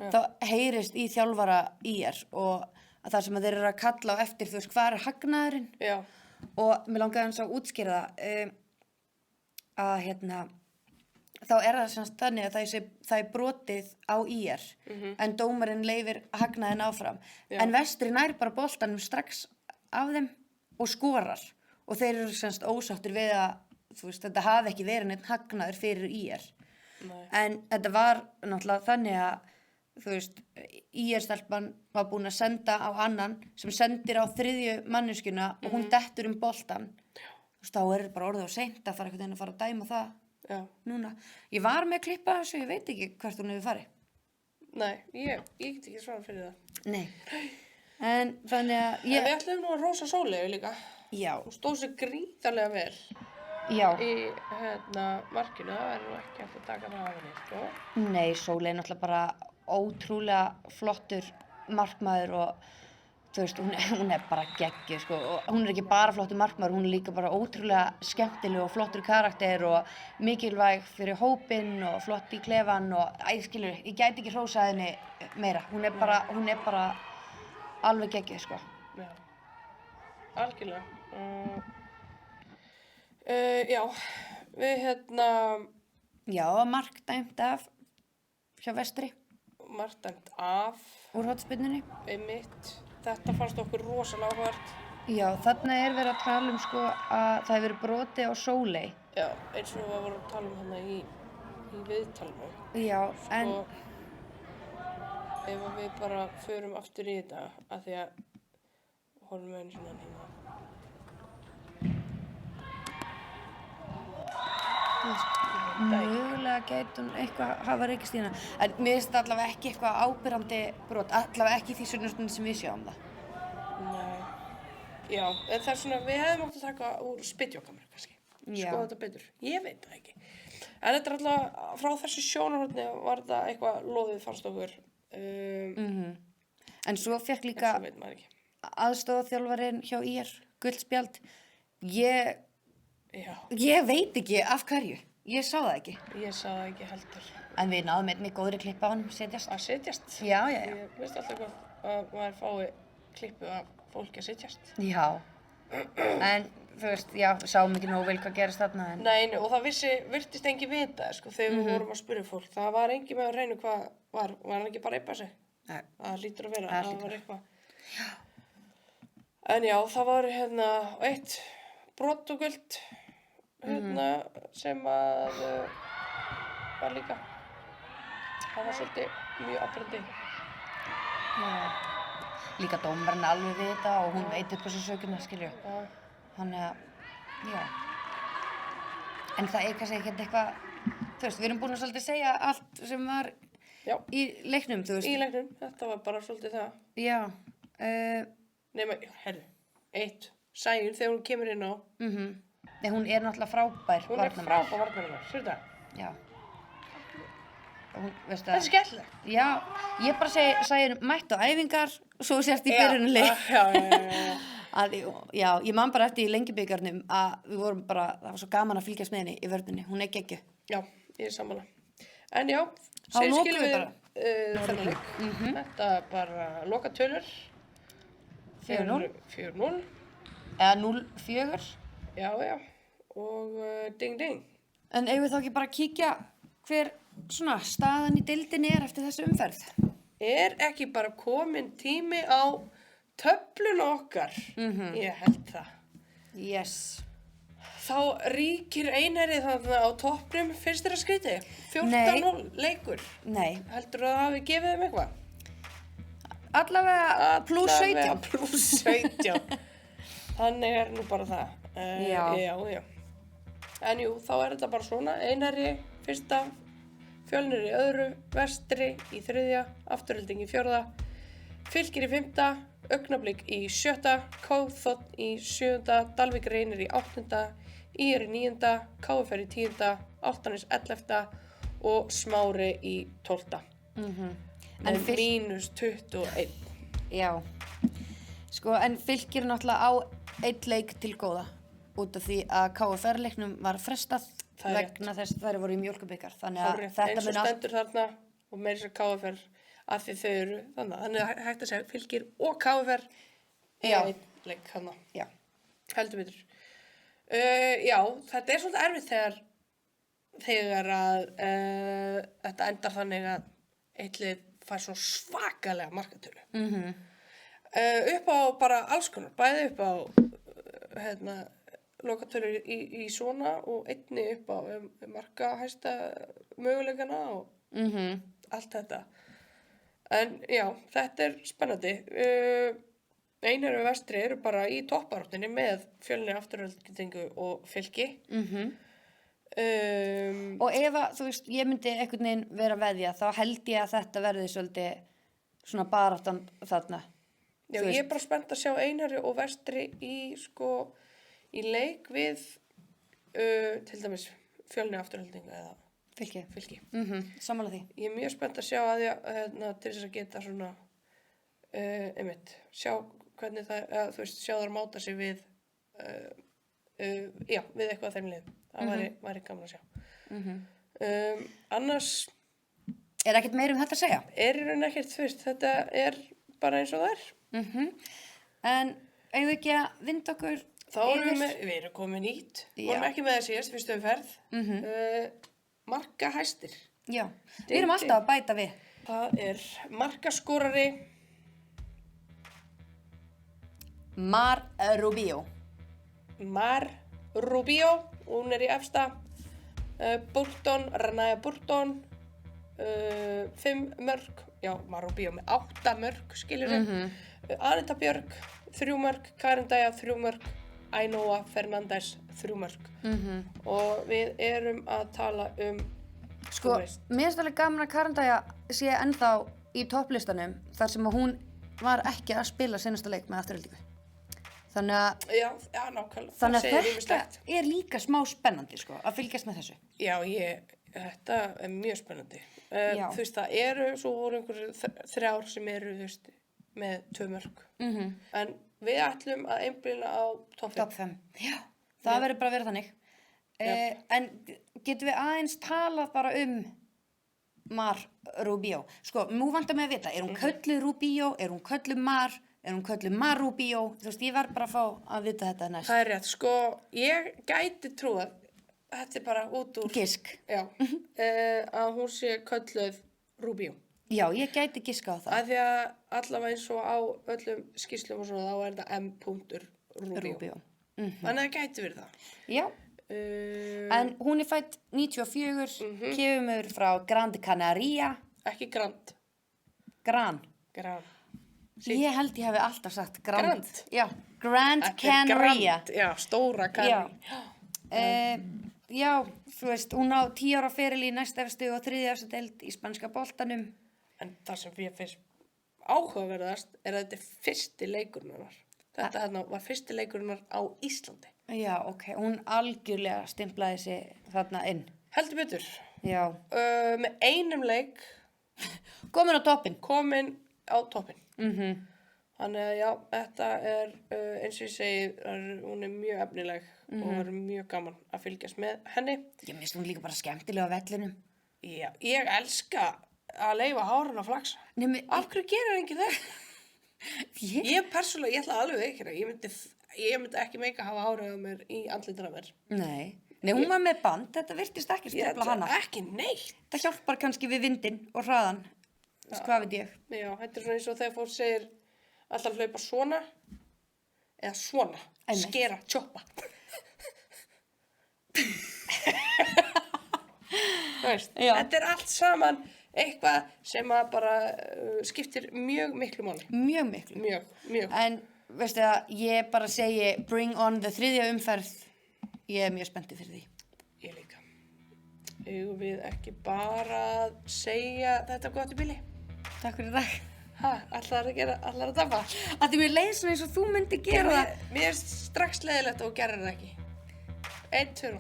þá heyrist í þjálfara IR og það sem þeir að kalla á eftir, þú veist, hvað hagnaðurinn? Já. Og mér langaði hans að útskýra það þá það semst þannig að það brotið á IR en dómarinn leyfir hagnaðinn áfram. En Vestri nær bara boltanum strax af þeim og skorar og þeir eru semst ósáttir við að þú veist, þetta hafi ekki verið neitt hagnaður fyrir IR. En þetta var náttúrulega þannig að þú veist, IR-stelpan var búin að senda á annan sem sendir á 3. manneskjuna og hún dettur boltan. Þú veist, þá þetta bara orðið á seint að fara einhvern veginn að fara að dæma það. Já. Núna. Ég var með að klippa þessu, ég veit ekki hvert hún hefur farið. Nei, ég get ekki svarað fyrir það. Nei. En þannig að En við ætlum nú að rósa Sóleyju líka. Já. Hún stóð sig gríðarlega vel. Já. Í markinu, það nú ekki eftir að taka það af henni, sko. Nei, Sóley náttúrulega bara ótrúlega flottur markmaður og þú veist, hún bara geggjuð, sko, og hún ekki bara flottur markmaður, hún líka bara ótrúlega skemmtileg og flottur karakter og mikilvæg fyrir hópinn og flott í klefan og skilur, ég gæti ekki hrósað henni meira, hún bara alveg geggjuð, sko. Já, algjörlega. Já, við Já, markdæmt af hjá Vestri. Markdæmt af úr hornspyrnunni. Einmitt. Þetta fannst okkur rosalega áhugavert. Já, þarna verið að tala sko að það hefur verið brotið á Sóley. Já, eins og við vorum að tala hana í viðtalinu. Já, en ef við bara förum aftur í þetta af því að horfum við einu svona hérna. Mögulega gæti hún eitthvað hafa rekist í hana, en mér finnst þetta allavega ekki eitthvað ábyrrandi brot, allavega ekki í því stundum sem við sjáum það. Nei, já, en það svona, við hefðum átt að taka úr spytjókamera kannski, skoða þetta betur, ég veit það ekki. En þetta alltaf, frá þessu sjónarhorni var þetta eitthvað loðið fannst okkur. En svo fekk líka aðstoðarþjálfarinn hjá IR, gult spjald, ég veit ekki af hverju. Ég sá það ekki. Ég sá það ekki heldur. En við náðum einnig góðri klippu á honum, setjast. Að setjast? Já. Ég veist alltaf gott að maður fái klippu af fólki að setjast. Já. En þú veist, já, við sáum ekki nógu vel hvað gerist þarna, en... Nei, og það virtist engin vita, sko, þegar við vorum að spyrja fólk. Það var engin með að reyna hvað var hann ekki bara að eipa sig? Nei. Það lítur að vera, það var eitthvað. En já, það var eitt brot og guld, sem að var líka. Það var svolítið mjög afbrandi. Já. Líka dómarinn alveg við þetta og hún veit upp þessu sökuna, skilju. Þannig að, já. En það kannski ekkert eitthvað, þú veist, við erum búin að svolítið segja allt sem var í leiknum, þú veist. Í leiknum, þetta var bara svolítið það. Já. Nema, herru, Sæunn þegar hún kemur inn á. Nei, hún er náttúrulega frábær varnarmaður. Hún er frábær varnarmaður, sér þetta? Já. Hún, veistu það er skemmtilegt. Já, ég bara Sæunn mætt á æfingar, svo sért í byrjunarleik. Já, ég man bara eftir í Lengjubikarnum að við vorum bara, það var svo gaman að fylgjast með henni í vörninni, hún er geggjuð. Já, ég er sammála. En já, segjum skilum við þennan leik. Þetta bara loka tölur. 4-0. 4-0. Eða 0-4. Já, og ding ding. En eigum við þá ekki bara að kíkja hver svona staðan í deildinni er eftir þessu umferð? Er ekki bara komin tími á töfluna okkar? Ég held það. Yes. Þá ríkir Einherji þarna á toppnum, finnst þér að skríti? 14-0 leikur. Nei. Heldur það hafi gefið þeim eitthvað? Allavega plus 17. Allavega plus 17. Þannig er nú bara það. Já. En jú, þá er þetta bara svona. Einherji fyrsta, Fjölnir í öðru, Vestri í þriðja, Afturelding í fjórða, Fylkir í fimmta, Augnablik í sjötta, Kþ í sjöunda, Dalvík Reynir í áttunda, ÍR í níunda, KFR í tíunda, Álftanes 11. og Smári í 12. En mínus 21. Já. Sko, en Fylkir náttúrulega á einn leik til góða út af því að KFR-leiknum var frestað vegna þess að þær voru í mjólkubikar. Þannig að þetta eins og stendur þarna og meira sér KFR af því þau eru þannig að hægt að segja Fylkir og KFR einn leik þarna. Já. Heldur betur. Já, þetta er svolítið erfitt þegar að þetta endar þannig að eitt lið fær svo svakalega markatölu. Upp á bara alls konar, bæði upp á lokatölur í svona og einni upp á markahæsta möguleikana og allt þetta. En já, þetta er spennandi. Einherji og Vestri eru bara í toppbaráttunni með Fjölnir, Aftureldingu og Fylki. Og ef að, þú veist, ég myndi einhvern veginn vera að veðja, þá held ég að þetta verði svolítið svona baráttan þarna. Já, ég er bara spennt að sjá Einherji og Vestri í leik við til dæmis Fjölnir, Aftureldingu eða Fylki. Sammála því. Ég er mjög spennt að sjá að til þess að geta svona sjá hvernig það, þú veist, sjá þar máta sig við við eitthvað af þeim liðum. Það væri gaman að sjá. Annars er ekkert meira þetta að segja? Er í raun ekkert, þú veist, þetta er bara eins og það er. En eigum við ekki að vinda okkur Þá erum við erum komið nýtt. Vorum ekki með það síðast, fyrstu umferð. Markahæstir. Já, við erum alltaf að bæta við. Það er markaskorari Mar Rubio. Hún er í efsta. Burton, Ranaya Burton. 5 mörk. Já, Mar Rubio með 8 mörk, skilur við. Anita Björk, 3 mörk. Karin Dæja, 3 mörk. Ainhoa Fernandes, 3 mörk. Og við erum að tala sko, mér finnst alveg gaman að Karin Dæja sé ennþá í topplistanum þar sem hún var ekki að spila seinasta leik með Aftureldingu. Þannig að já, nákvæmlega. Þannig að þetta er líka smá spennandi, sko, að fylgjast með þessu. Já, þetta er mjög spennandi. Þú veist, það eru svo voru einhverju 3 sem eru, þú veist, með 2 mörk. En við ætlum að einblína á topp 5. Já, það verður bara að vera þannig. En getum við aðeins talað bara Mar Rubio? Sko, nú vantar mig að vita, er hún kölluð Rubio, er hún kölluð Mar, Er hún kölluð Marubio? Þú veist, ég verð bara að fá að vita þetta næst. Það rétt, sko, ég gæti trúað, þetta bara út úr... Gisk. Já, að hún sé kölluð Rubio. Já, ég gæti giska á það. Af því að allavega eins og á öllum skýrslum og svona, þá þetta M.Rubio. Rubio. Þannig að það gæti verið það. Já. En hún fædd 94, kemur frá Gran Canaria. Ekki Grand. Gran. Ég held ég hefði alltaf sagt Grand. Já, Gran Canaria. Grand, já, stóra Canaria. Já, þú veist, hún á 10 ára feril í næst efstu og 3. efstu deild í spanska boltanum. En það sem ég finnst áhugaverðast er að þetta er fyrsti leikurinn hennar. Þetta hérna var fyrsti leikurinn hennar á Íslandi. Já, ok, hún algjörlega stimplaði sig þarna inn. Heldur betur. Já. Með einum leik. Komin á toppinn. Komin á toppinn. Þannig að já, þetta er, eins og ég segi, hún er mjög efnileg og það er mjög gaman að fylgjast með henni. Ég minnst hún líka bara skemmtilega á vellinum. Já, ég elska að leyfa hárun að flaksa. Af hverju gerir enginn það? Ég persónulega, ég ætla alveg ekki það. Ég myndi ekki meika hafa hárið á mér í andlitinu á mér. Nei, hún var með band, þetta virtist ekki stefla hana. Ekki neitt. Það hjálpar kannski við vindinn og hraðan. Hvað veit ég? Já, þetta er svona eins og þegar fólk segir alltaf hlaupa svona eða svona, skera, tjoppa. Þetta er allt saman eitthvað sem að bara skiptir mjög miklu máli. Mjög miklu. Mjög. En veistu það, ég bara segi bring on the 3. umferð. Ég er mjög spenntið fyrir því. Ég líka. Eigum við ekki bara að segja þetta gott í bili? Takk fyrir dag. Ætlar að dabba? Þetta er mér leið svona eins og þú myndi gera það. Mér er strax leiðilegt og gerðir það ekki. 1, 2.